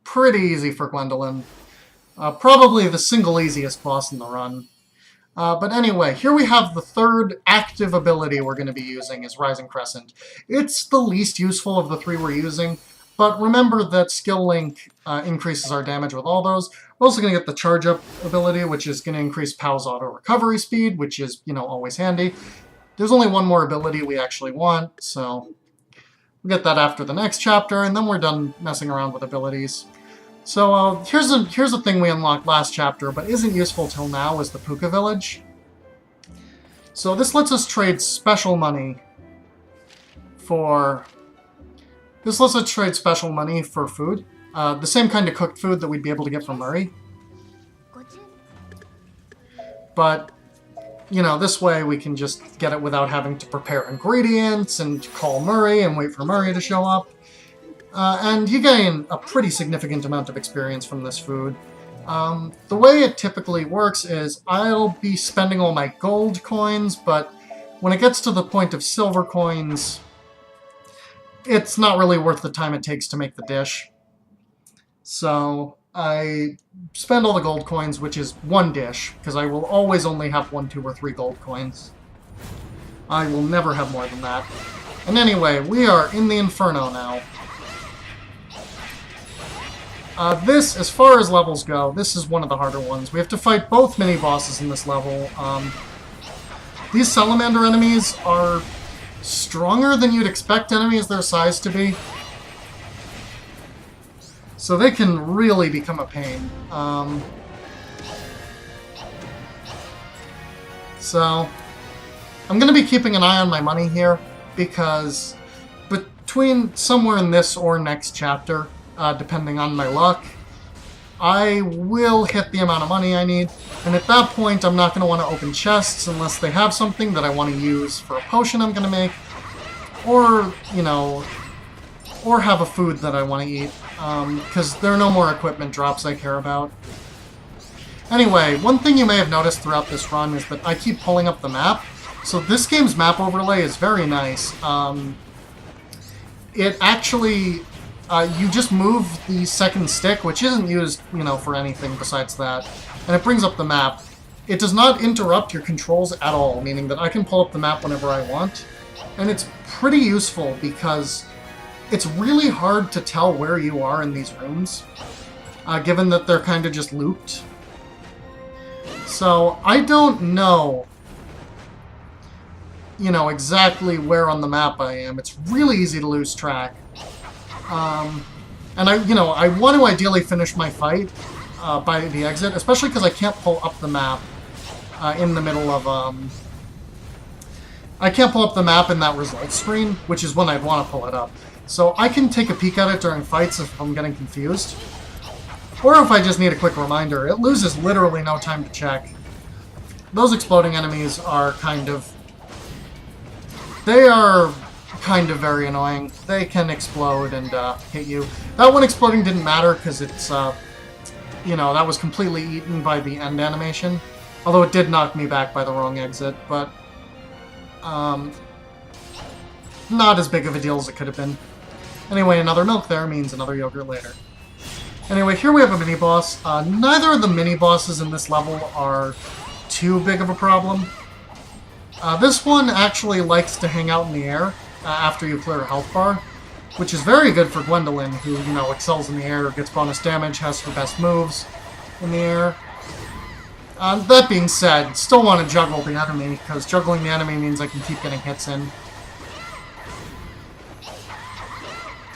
pretty easy for Gwendolyn. Probably the single easiest boss in the run. But anyway, here we have the third active ability we're going to be using is Rising Crescent. It's the least useful of the three we're using, but remember that Skill Link increases our damage with all those. We're also going to get the Charge Up ability, which is going to increase Pow's auto recovery speed, which is, you know, always handy. There's only one more ability we actually want, so we'll get that after the next chapter, and then we're done messing around with abilities. So here's a thing we unlocked last chapter, but isn't useful till now, is the Puka Village. So this lets us trade special money for... This lets us trade special money for food. The same kind of cooked food that we'd be able to get from Murray. But, you know, this way we can just get it without having to prepare ingredients and call Murray and wait for Murray to show up. And you gain a pretty significant amount of experience from this food. The way it typically works is I'll be spending all my gold coins, but when it gets to the point of silver coins, it's not really worth the time it takes to make the dish. So I spend all the gold coins, which is one dish, because I will always only have 1, 2, or 3 gold coins. I will never have more than that. And anyway, we are in the Inferno now. This, as far as levels go, this is one of the harder ones. We have to fight both mini-bosses in this level. These Salamander enemies are stronger than you'd expect enemies their size to be. So they can really become a pain. So I'm going to be keeping an eye on my money here, because between somewhere in this or next chapter, depending on my luck, I will hit the amount of money I need, and at that point I'm not going to want to open chests unless they have something that I want to use for a potion I'm going to make, or, you know, or have a food that I want to eat, because there are no more equipment drops I care about. Anyway, one thing you may have noticed throughout this run is that I keep pulling up the map. So this game's map overlay is very nice. It actually... you just move the second stick, which isn't used, you know, for anything besides that, and it brings up the map. It does not interrupt your controls at all, meaning that I can pull up the map whenever I want, and it's pretty useful because it's really hard to tell where you are in these rooms, given that they're kind of just looped. So I don't know, you know, exactly where on the map I am. It's really easy to lose track. And I want to ideally finish my fight by the exit, especially because I can't pull up the map in the middle of, I can't pull up the map in that results screen, which is when I'd want to pull it up. So I can take a peek at it during fights if I'm getting confused. Or if I just need a quick reminder. It loses literally no time to check. Those exploding enemies are they are kind of very annoying. They can explode and hit you. That one exploding didn't matter because it's, you know, that was completely eaten by the end animation. Although it did knock me back by the wrong exit, but not as big of a deal as it could have been. Anyway, another milk there means another yogurt later. Anyway, here we have a mini-boss. Neither of the mini-bosses in this level are too big of a problem. This one actually likes to hang out in the air after you clear a health bar, which is very good for Gwendolyn, who, you know, excels in the air, gets bonus damage, has her best moves in the air. That being said, still want to juggle the enemy, because juggling the enemy means I can keep getting hits in.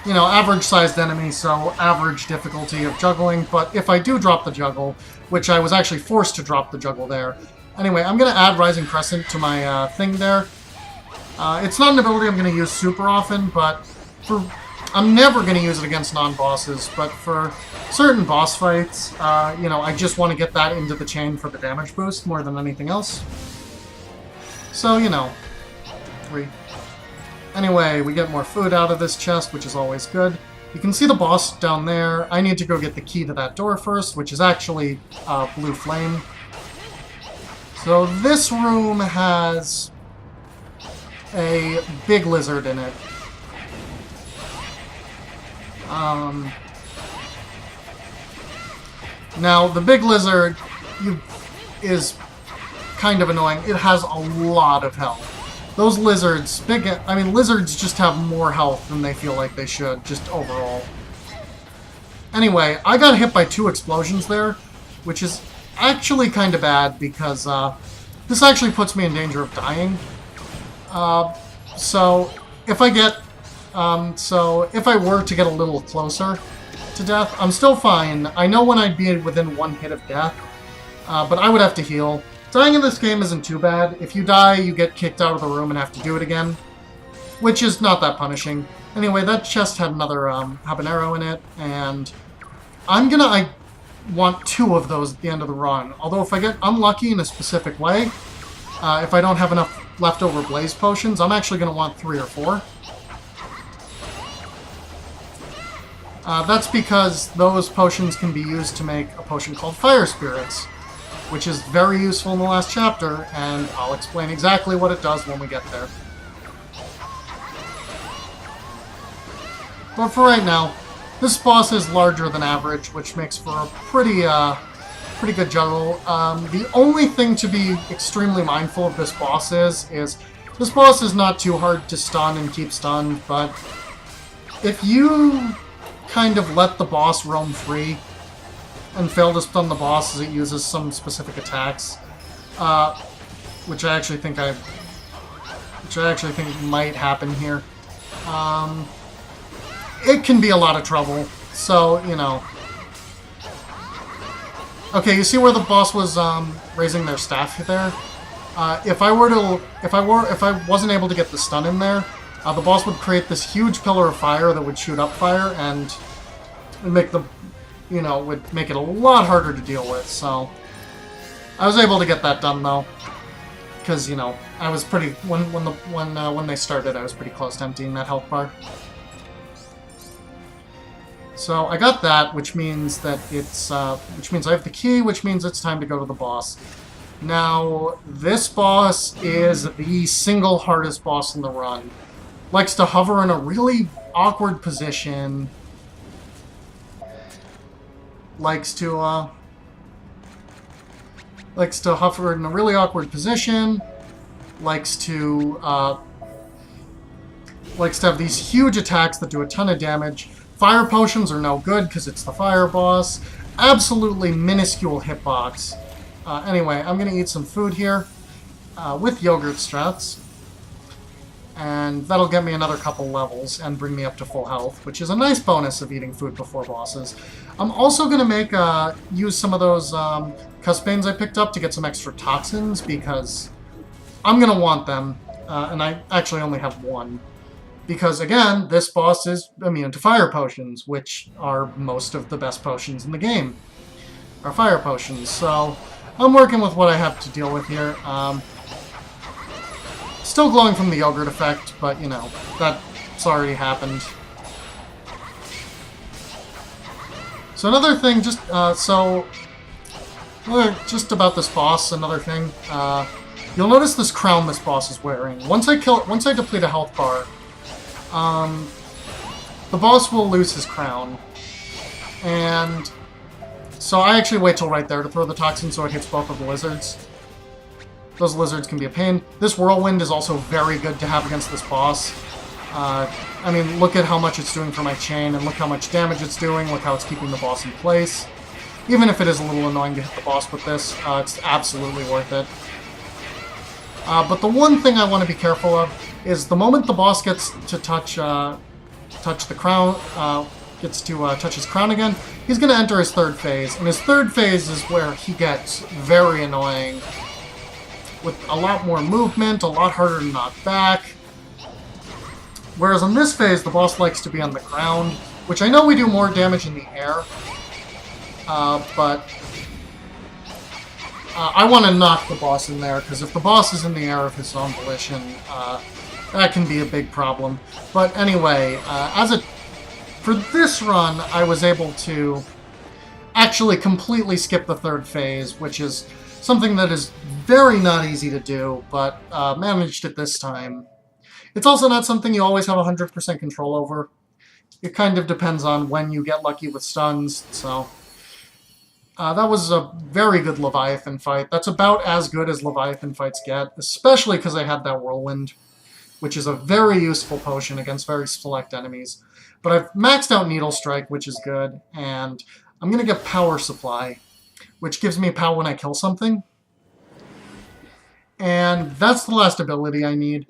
You know, average-sized enemy, so average difficulty of juggling, but if I do drop the juggle, which I was actually forced to drop the juggle there. Anyway, I'm going to add Rising Crescent to my thing there. It's not an ability I'm going to use super often, but I'm never going to use it against non-bosses, but for certain boss fights, you know, I just want to get that into the chain for the damage boost more than anything else. So, you know, 3. Anyway, we get more food out of this chest, which is always good. You can see the boss down there. I need to go get the key to that door first, which is actually blue flame. So this room has a big lizard in it. Now, the big lizard is kind of annoying. It has a lot of health. Those lizards, lizards just have more health than they feel like they should, just overall. Anyway, I got hit by 2 explosions there, which is actually kind of bad because this actually puts me in danger of dying. So if I were to get a little closer to death, I'm still fine. I know when I'd be within 1 hit of death, but I would have to heal. Dying in this game isn't too bad. If you die, you get kicked out of the room and have to do it again, which is not that punishing. Anyway, that chest had another habanero in it, and I want 2 of those at the end of the run. Although if I get unlucky in a specific way, if I don't have enough leftover blaze potions, I'm actually going to want 3 or 4. That's because those potions can be used to make a potion called Fire Spirits, which is very useful in the last chapter, and I'll explain exactly what it does when we get there. But for right now, this boss is larger than average, which makes for a pretty good juggle. The only thing to be extremely mindful of this boss is this boss is not too hard to stun and keep stunned, but if you kind of let the boss roam free and fail to stun the boss as it uses some specific attacks, which I actually think might happen here. It can be a lot of trouble. So, you know. Okay, you see where the boss was raising their staff there? If I wasn't able to get the stun in there, the boss would create this huge pillar of fire that would shoot up fire and would make it a lot harder to deal with. So I was able to get that done though, because I was pretty when they started, I was pretty close to emptying that health bar. So I got that, which means that which means I have the key, which means it's time to go to the boss. Now, this boss is the single hardest boss in the run. Likes to hover in a really awkward position. Likes to hover in a really awkward position. Likes to have these huge attacks that do a ton of damage. Fire potions are no good because it's the fire boss. Absolutely minuscule hitbox. Anyway, I'm going to eat some food here with yogurt strats. And that'll get me another couple levels and bring me up to full health, which is a nice bonus of eating food before bosses. I'm also going to use some of those Cuspanes I picked up to get some extra toxins, because I'm going to want them. And I actually only have 1. Because, again, this boss is immune to fire potions, which are most of the best potions in the game, are fire potions. So I'm working with what I have to deal with here. Still glowing from the yogurt effect, but, that's already happened. So another thing, just about this boss, another thing, you'll notice this crown this boss is wearing. Once I deplete a health bar, the boss will lose his crown, and so I actually wait till right there to throw the toxin so it hits both of the lizards. Those lizards can be a pain. This whirlwind is also very good to have against this boss. I mean, look at how much it's doing for my chain, and look how much damage it's doing, look how it's keeping the boss in place. Even if it is a little annoying to hit the boss with this, it's absolutely worth it. But the one thing I want to be careful of is the moment the boss gets to touch the crown, touch his crown again, he's going to enter his 3rd phase. And his 3rd phase is where he gets very annoying, with a lot more movement, a lot harder to knock back. Whereas in this phase, the boss likes to be on the ground, which I know we do more damage in the air, but I want to knock the boss in there, because if the boss is in the air of his own volition, that can be a big problem. But anyway, for this run, I was able to actually completely skip the third phase, which is something that is very not easy to do, but managed it this time. It's also not something you always have 100% control over. It kind of depends on when you get lucky with stuns, so... that was a very good Leviathan fight. That's about as good as Leviathan fights get, especially because I had that Whirlwind, which is a very useful potion against very select enemies. But I've maxed out Needle Strike, which is good, and I'm going to get Power Supply, which gives me power when I kill something. And that's the last ability I need.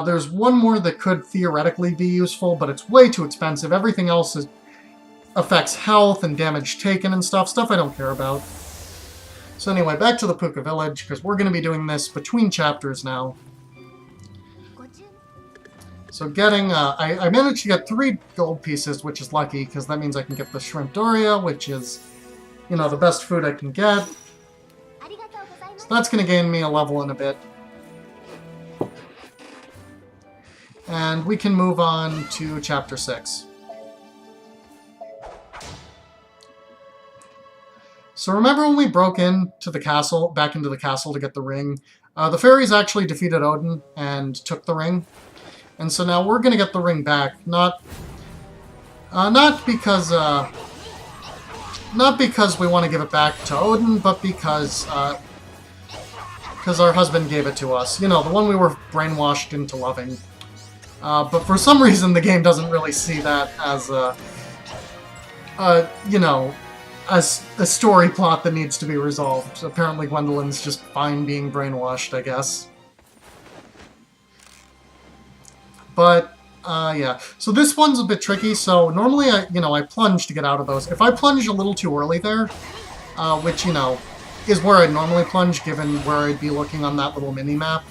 There's one more that could theoretically be useful, but it's way too expensive. Everything else affects health and damage taken and stuff I don't care about. So anyway, back to the Puka Village, because we're going to be doing this between chapters now. So getting, I managed to get 3 gold pieces, which is lucky, because that means I can get the Shrimp Doria, which is, you know, the best food I can get. So that's going to gain me a level in a bit. And we can move on to Chapter 6. So remember when we broke into the castle, back into the castle to get the ring? The fairies actually defeated Odin and took the ring. And so now we're going to get the ring back, not because we want to give it back to Odin, but because our husband gave it to us. You know, the one we were brainwashed into loving. But for some reason, the game doesn't really see that as you know, as a story plot that needs to be resolved. Apparently, Gwendolyn's just fine being brainwashed, I guess. But, yeah. So this one's a bit tricky, so normally I plunge to get out of those. If I plunge a little too early there, which, you know, is where I'd normally plunge, given where I'd be looking on that little mini-map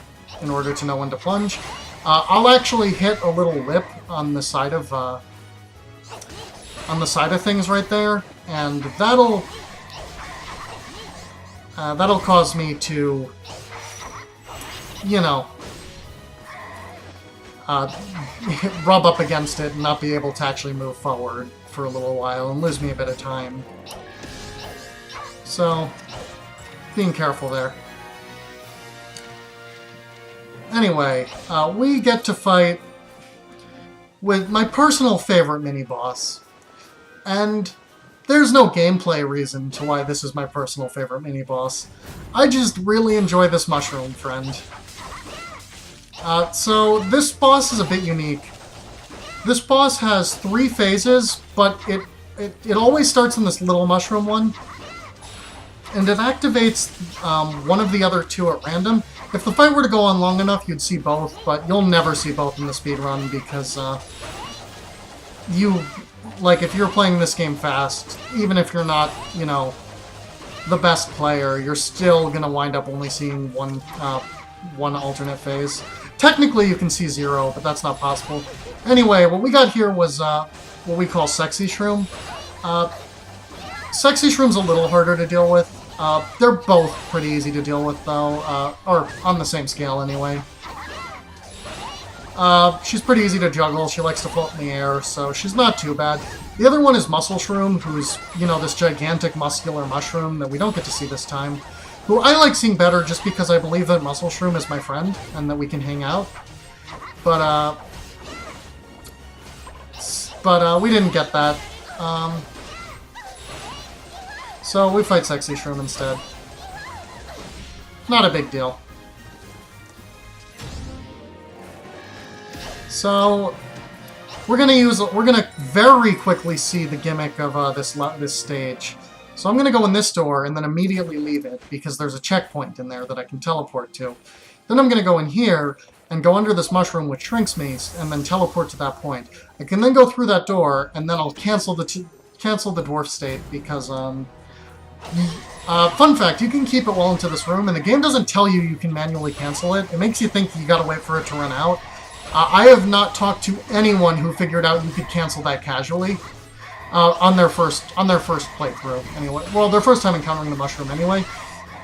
in order to know when to plunge, I'll actually hit a little lip on the side of things right there, and that'll cause me to, you know, rub up against it and not be able to actually move forward for a little while and lose me a bit of time. So, being careful there. Anyway, we get to fight with my personal favorite mini-boss. And there's no gameplay reason to why this is my personal favorite mini-boss. I just really enjoy this mushroom friend. So this boss is a bit unique. This boss has 3 phases, but it always starts in this little mushroom one. And it activates one of the other 2 at random. If the fight were to go on long enough, you'd see both, but you'll never see both in the speedrun because if you're playing this game fast, even if you're not, you know, the best player, you're still gonna wind up only seeing one alternate phase. Technically, you can see 0, but that's not possible. Anyway, what we got here was what we call Sexy Shroom. Sexy Shroom's a little harder to deal with. They're both pretty easy to deal with, though, or on the same scale, anyway. She's pretty easy to juggle, she likes to float in the air, so she's not too bad. The other one is Muscle Shroom, who's, you know, this gigantic muscular mushroom that we don't get to see this time, who I like seeing better just because I believe that Muscle Shroom is my friend, and that we can hang out. But we didn't get that. So we fight Sexy Shroom instead. Not a big deal. So we're gonna very quickly see the gimmick of this stage. So I'm gonna go in this door and then immediately leave it because there's a checkpoint in there that I can teleport to. Then I'm gonna go in here and go under this mushroom which shrinks me and then teleport to that point. I can then go through that door and then I'll cancel the dwarf state because fun fact, you can keep it well into this room and the game doesn't tell you can manually cancel it. It makes you think you gotta wait for it to run out. I have not talked to anyone who figured out you could cancel that casually on their first playthrough. Anyway, well, their first time encountering the mushroom anyway.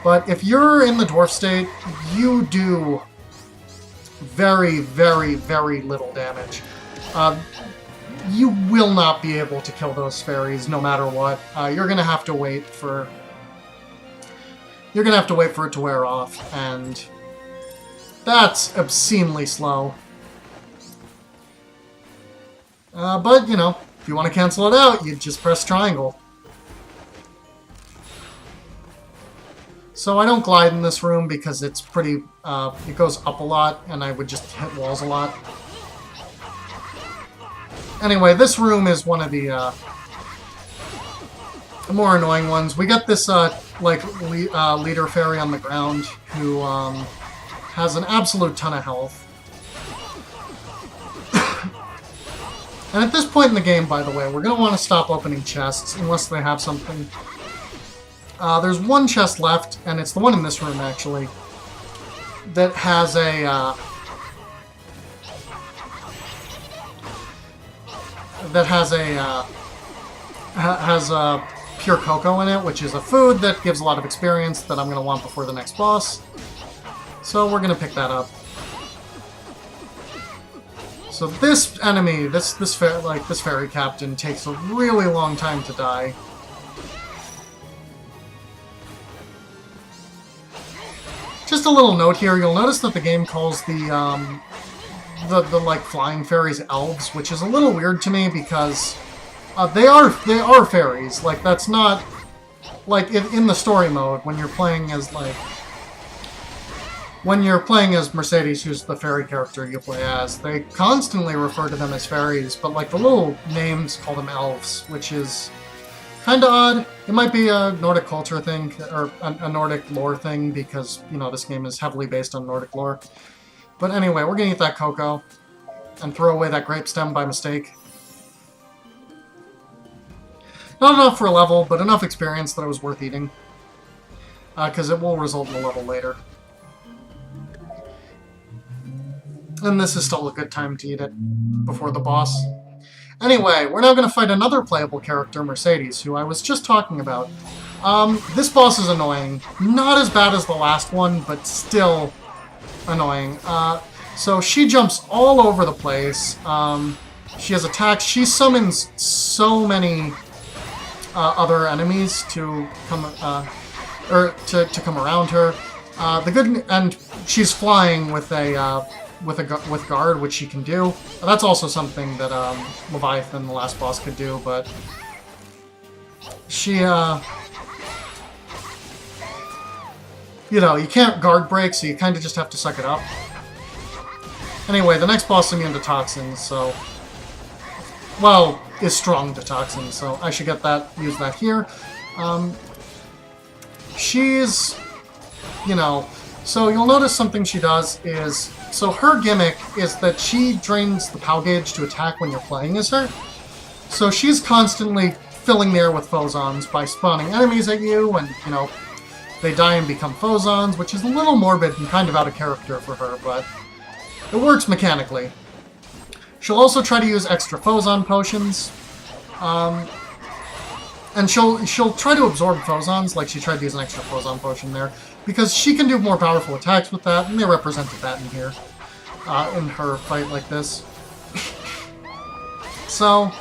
But if you're in the dwarf state, you do very, very, very little damage. You will not be able to kill those fairies no matter what. You're gonna have to wait for it to wear off, and that's obscenely slow. But, you know, if you want to cancel it out, you just press triangle. So I don't glide in this room because it's pretty, it goes up a lot, and I would just hit walls a lot. Anyway, this room is one of the more annoying ones. We got this, leader fairy on the ground who, has an absolute ton of health. And at this point in the game, by the way, we're going to want to stop opening chests unless they have something. There's one chest left, and it's the one in this room, actually, that has a, pure cocoa in it, which is a food that gives a lot of experience that I'm going to want before the next boss. So we're going to pick that up. So this enemy, this fairy captain, takes a really long time to die. Just a little note here, you'll notice that the game calls the flying fairies elves, which is a little weird to me because they are fairies. Like, that's not like in the story mode when you're playing as Mercedes, who's the fairy character you play as, they constantly refer to them as fairies, but like the little names call them elves, which is kind of odd. It might be a Nordic culture thing, or a Nordic lore thing, because, you know, this game is heavily based on Nordic lore. But anyway, we're going to eat that cocoa and throw away that grape stem by mistake. Not enough for a level, but enough experience that it was worth eating. Because it will result in a level later. And this is still a good time to eat it before the boss. Anyway, we're now going to fight another playable character, Mercedes, who I was just talking about. This boss is annoying. Not as bad as the last one, but still annoying. So she jumps all over the place. She has attacks. She summons so many other enemies to come to come around her. And she's flying with with guard, which she can do. That's also something that Leviathan, the last boss, could do, but she, you know, you can't guard break, so you kind of just have to suck it up. Anyway, the next boss is immune to toxins, so, well, is strong to toxins, so I should use that here. She's, you know, so you'll notice something she does is, so her gimmick is that she drains the POW gauge to attack when you're playing as her. So she's constantly filling the air with phosons by spawning enemies at you, and, you know, they die and become phosons, which is a little morbid and kind of out of character for her, but it works mechanically. She'll also try to use extra phoson potions, and she'll try to absorb phosons, like she tried to use an extra phoson potion there, because she can do more powerful attacks with that, and they represented that in here, in her fight like this. So,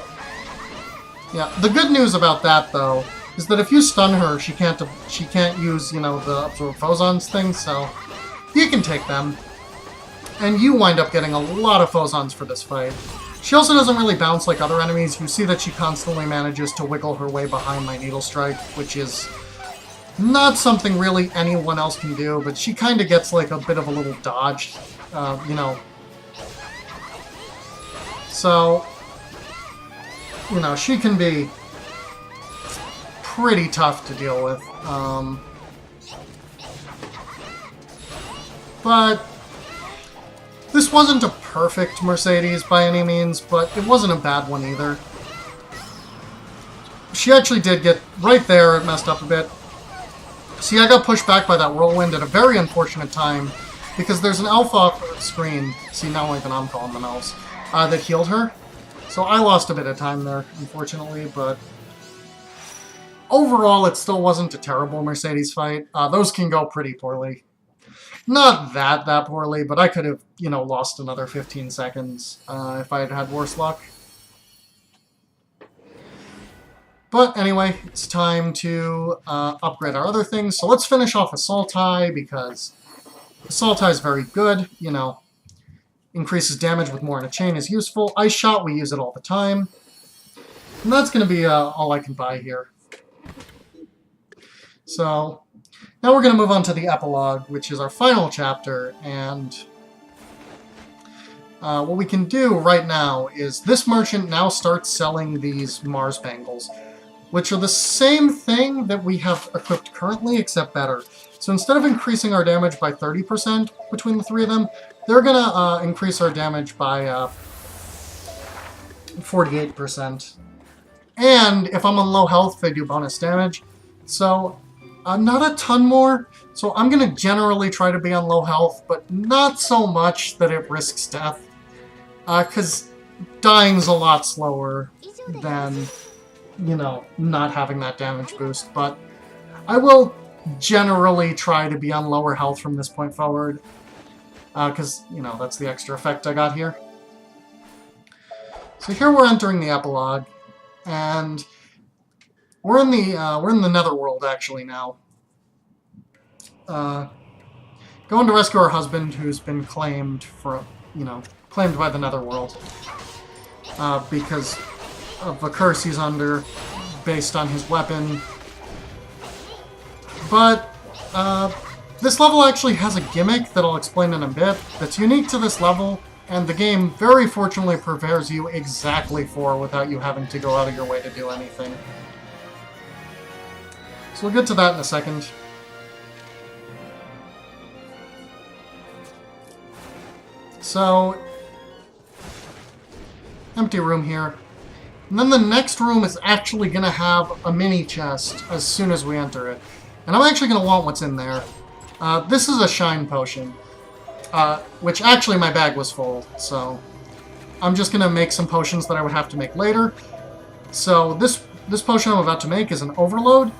yeah, the good news about that, though, is that if you stun her, she can't use, you know, the absorb phosons thing, so you can take them, and you wind up getting a lot of phosons for this fight. She also doesn't really bounce like other enemies. You see that she constantly manages to wiggle her way behind my Needle Strike, which is not something really anyone else can do, but she kind of gets like a bit of a little dodge, you know. So, you know, she can be pretty tough to deal with. But this wasn't a perfect Mercedes by any means, but it wasn't a bad one either. She actually did get right there, it messed up a bit. See, I got pushed back by that whirlwind at a very unfortunate time, because there's an elf off screen, see, now even I'm calling them elves, that healed her. So I lost a bit of time there, unfortunately, but overall it still wasn't a terrible Mercedes fight. Those can go pretty poorly. Not that poorly, but I could have, lost another 15 seconds if I had had worse luck. But anyway, it's time to upgrade our other things. So let's finish off Assault Eye, because Assault Eye is very good, increases damage with more in a chain is useful. Ice Shot, we use it all the time. And that's going to be all I can buy here. So now we're going to move on to the epilogue, which is our final chapter, and what we can do right now is this merchant now starts selling these Mars Bangles, which are the same thing that we have equipped currently, except better. So instead of increasing our damage by 30% between the three of them, they're going to increase our damage by 48%. And if I'm on low health, they do bonus damage. So not a ton more. So I'm going to generally try to be on low health, but not so much that it risks death. Because dying's a lot slower than, not having that damage boost. But I will generally try to be on lower health from this point forward. Because, that's the extra effect I got here. So here we're entering the epilogue. And we're in the netherworld actually now. Going to rescue our husband, who's been claimed for, claimed by the netherworld. Because of the curse he's under, based on his weapon. But this level actually has a gimmick that I'll explain in a bit that's unique to this level, and the game very fortunately prepares you exactly for without you having to go out of your way to do anything. So we'll get to that in a second. So, empty room here. And then the next room is actually going to have a mini chest as soon as we enter it. And I'm actually going to want what's in there. This is a shine potion. Which actually my bag was full, so I'm just going to make some potions that I would have to make later. So this potion I'm about to make is an overload.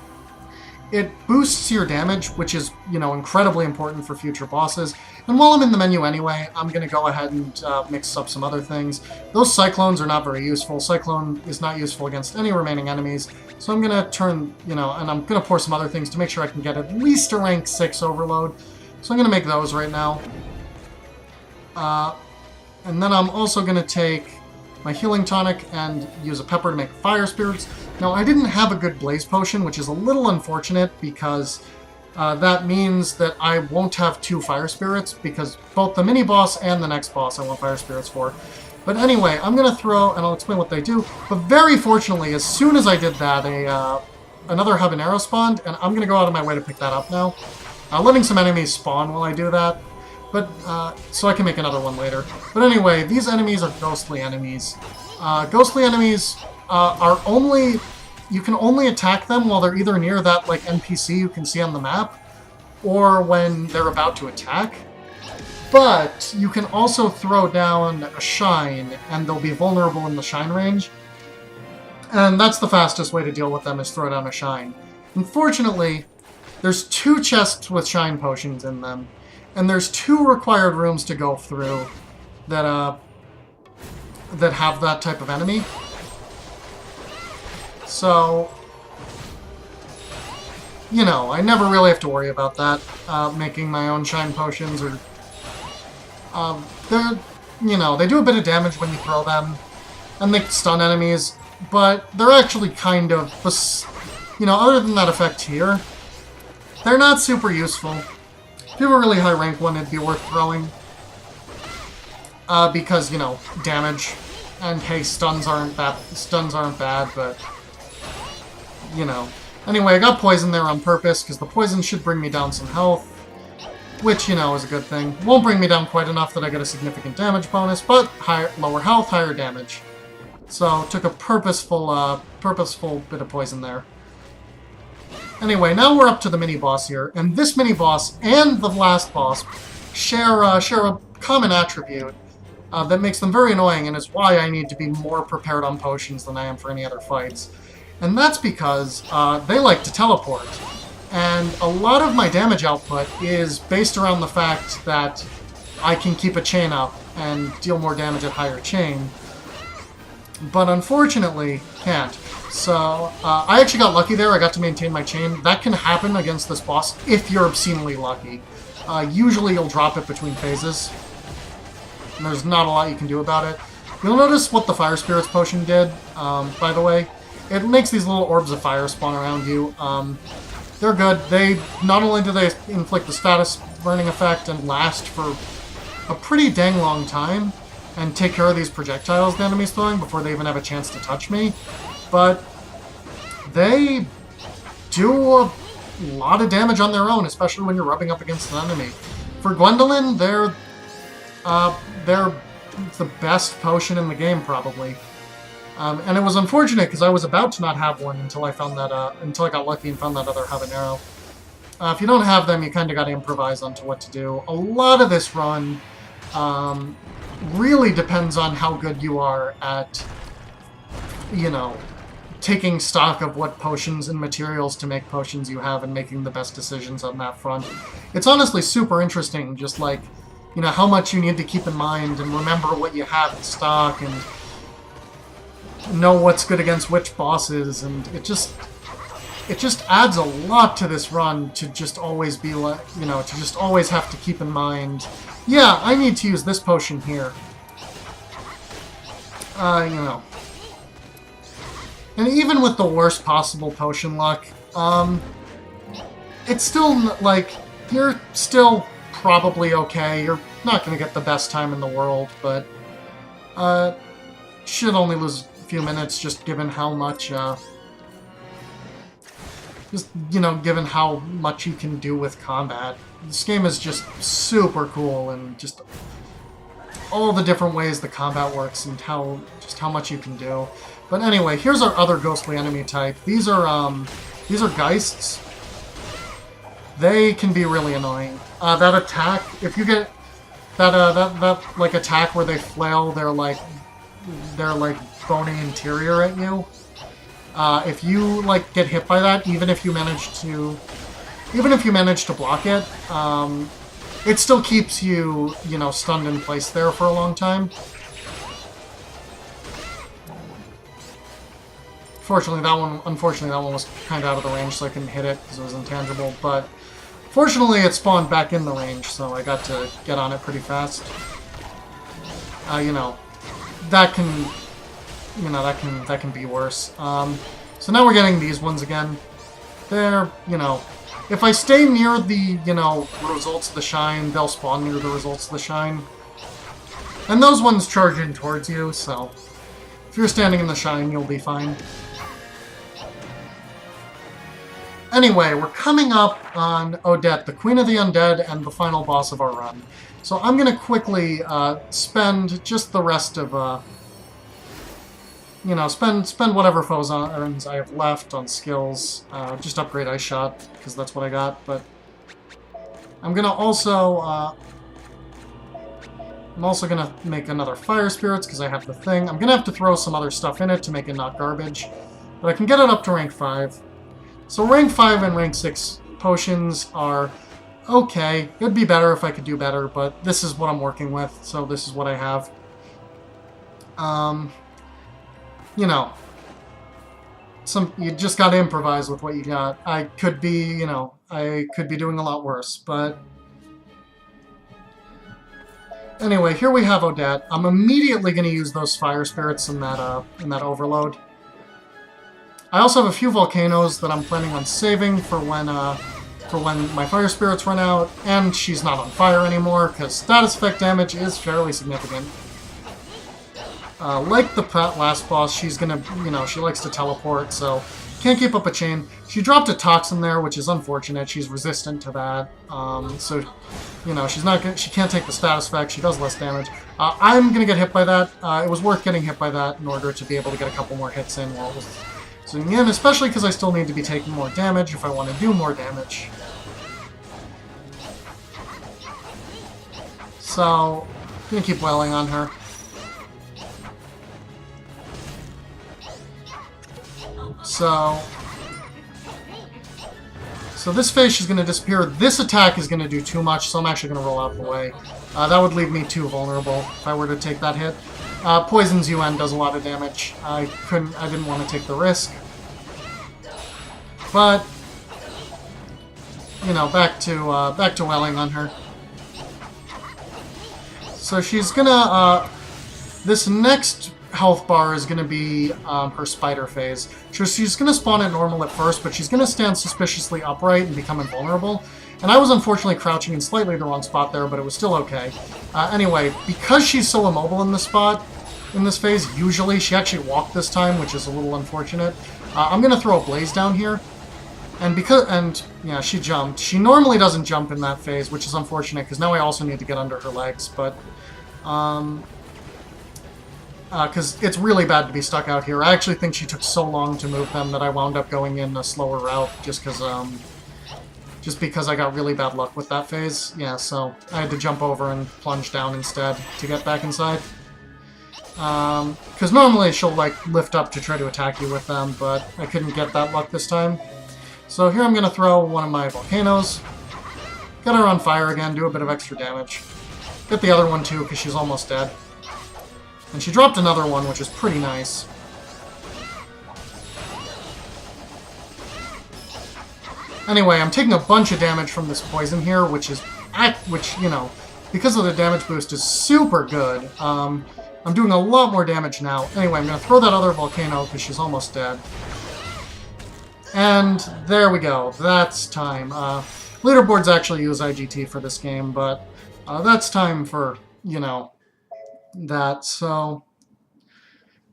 It boosts your damage, which is, incredibly important for future bosses. And while I'm in the menu anyway, I'm going to go ahead and mix up some other things. Those Cyclones are not very useful. Cyclone is not useful against any remaining enemies. So I'm going to turn, and I'm going to pour some other things to make sure I can get at least a rank 6 overload. So I'm going to make those right now. And then I'm also going to take my healing tonic and use a pepper to make fire spirits. Now, I didn't have a good blaze potion, which is a little unfortunate because that means that I won't have 2 fire spirits, because both the mini-boss and the next boss I want fire spirits for. But anyway, I'm going to throw, and I'll explain what they do, but very fortunately, as soon as I did that, another habanero spawned, and I'm going to go out of my way to pick that up now. Letting some enemies spawn while I do that. But, so I can make another one later. But anyway, these enemies are ghostly enemies. Ghostly enemies are only... You can only attack them while they're either near that, NPC you can see on the map, or when they're about to attack. But you can also throw down a shine, and they'll be vulnerable in the shine range. And that's the fastest way to deal with them, is throw down a shine. Unfortunately, there's 2 chests with shine potions in them. And there's 2 required rooms to go through that that have that type of enemy. So, I never really have to worry about that, making my own shine potions, or... they do a bit of damage when you throw them, and they stun enemies, but they're actually kind of... other than that effect here, they're not super useful. If you have a really high rank one, it'd be worth throwing. Because, damage. And hey, stuns aren't bad, but... Anyway, I got poison there on purpose, because the poison should bring me down some health. Which, is a good thing. Won't bring me down quite enough that I get a significant damage bonus, but lower health, higher damage. So, took a purposeful bit of poison there. Anyway, now we're up to the mini-boss here, and this mini-boss and the last boss share a common attribute that makes them very annoying, and is why I need to be more prepared on potions than I am for any other fights. And that's because they like to teleport. And a lot of my damage output is based around the fact that I can keep a chain up and deal more damage at higher chain. But unfortunately, can't. So, I actually got lucky there. I got to maintain my chain. That can happen against this boss if you're obscenely lucky. Usually you'll drop it between phases. And there's not a lot you can do about it. You'll notice what the Fire Spirits potion did, by the way. It makes these little orbs of fire spawn around you. They're good. They not only do they inflict the status burning effect and last for a pretty dang long time, and take care of these projectiles the enemy's throwing before they even have a chance to touch me, but they do a lot of damage on their own, especially when you're rubbing up against an enemy. For Gwendolyn, they're the best potion in the game, probably. And it was unfortunate because I was about to not have one until I found that until I got lucky and found that other habanero. If you don't have them, you kind of got to improvise onto what to do. A lot of this run really depends on how good you are at, you know, taking stock of what potions and materials to make potions you have and making the best decisions on that front. It's honestly super interesting, just like, you know, how much you need to keep in mind and remember what you have in stock and know what's good against which bosses, and it just adds a lot to this run to just always be like, you know, to just always have to keep in mind, yeah, I need to use this potion here. You know. And even with the worst possible potion luck, it's still, like, you're still probably okay. You're not going to get the best time in the world, but should only lose a few minutes just given how much, given how much you can do with combat. This game is just super cool, and just all the different ways the combat works and how much you can do. But anyway, here's our other ghostly enemy type. These are Geists. They can be really annoying. That attack, if you get that like attack where they flail their like bony interior at you. If you like get hit by that, even if you manage to block it, it still keeps you, you know, stunned in place there for a long time. Unfortunately, that one was kind of out of the range, so I couldn't hit it because it was intangible. But fortunately, it spawned back in the range, so I got to get on it pretty fast. You know, that can be worse. So now we're getting these ones again. They're, you know, if I stay near the, you know, results of the shine, they'll spawn near the results of the shine. And those ones charge in towards you, so if you're standing in the shine, you'll be fine. Anyway, we're coming up on Odette, the Queen of the Undead, and the final boss of our run. So I'm going to quickly spend just the rest of, you know, spend whatever foes earns I have left on skills. Just upgrade Ice Shot, because that's what I got. But I'm going to also, going to make another Fire Spirits, because I have the thing. I'm going to have to throw some other stuff in it to make it not garbage. But I can get it up to rank 5. So rank 5 and rank 6 potions are okay. It'd be better if I could do better, but this is what I'm working with, so this is what I have. You know, you just gotta improvise with what you got. I could be, you know, I could be doing a lot worse, but anyway, here we have Odette. I'm immediately gonna use those Fire Spirits in that overload. I also have a few volcanoes that I'm planning on saving for when my Fire Spirits run out, and she's not on fire anymore, because status effect damage is fairly significant. Like the last boss, she's gonna, you know, she likes to teleport, so can't keep up a chain. She dropped a toxin there, which is unfortunate. She's resistant to that, so, you know, she can't take the status effect. She does less damage. I'm gonna get hit by that. It was worth getting hit by that in order to be able to get a couple more hits in while it was zooming in, especially because I still need to be taking more damage if I want to do more damage. So, I'm gonna keep wailing on her. So So this phase, she's going to disappear. This attack is going to do too much, so I'm actually going to roll out the way. That would leave me too vulnerable if I were to take that hit. Poison's UN does a lot of damage. I didn't want to take the risk. But, you know, back to Welling on her. So she's gonna, this next health bar is gonna be her spider phase. So she's gonna spawn at normal at first, but she's gonna stand suspiciously upright and become invulnerable. And I was unfortunately crouching in slightly the wrong spot there, but it was still okay. Anyway, because she's so immobile in this spot, in this phase, usually, she actually walked this time, which is a little unfortunate. I'm gonna throw a blaze down here. And yeah, she jumped. She normally doesn't jump in that phase, which is unfortunate, because now I also need to get under her legs, but, because it's really bad to be stuck out here. I actually think she took so long to move them that I wound up going in a slower route, just because I got really bad luck with that phase. Yeah, so I had to jump over and plunge down instead to get back inside. Because normally she'll, like, lift up to try to attack you with them, but I couldn't get that luck this time. So here I'm going to throw one of my volcanoes, get her on fire again, do a bit of extra damage. Get the other one too, because she's almost dead. And she dropped another one, which is pretty nice. Anyway, I'm taking a bunch of damage from this poison here, which, you know, because of the damage boost, is super good. I'm doing a lot more damage now. Anyway, I'm going to throw that other volcano, because she's almost dead. And there we go. That's time. Leaderboards actually use IGT for this game, but that's time for, you know, that. So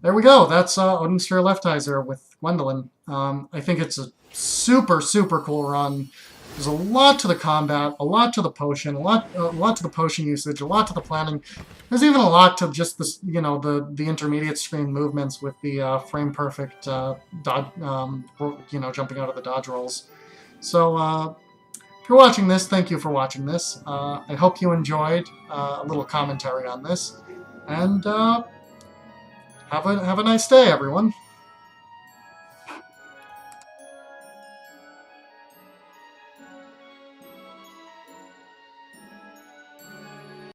there we go. That's Odin's Leifthrasir with Gwendolyn. I think it's a super, super cool run. There's a lot to the combat, a lot to the potion, a lot to the potion usage, a lot to the planning. There's even a lot to just this, you know, the intermediate screen movements with the frame perfect dodge, you know, jumping out of the dodge rolls. So if you're watching this, thank you for watching this. I hope you enjoyed a little commentary on this, and have a nice day, everyone.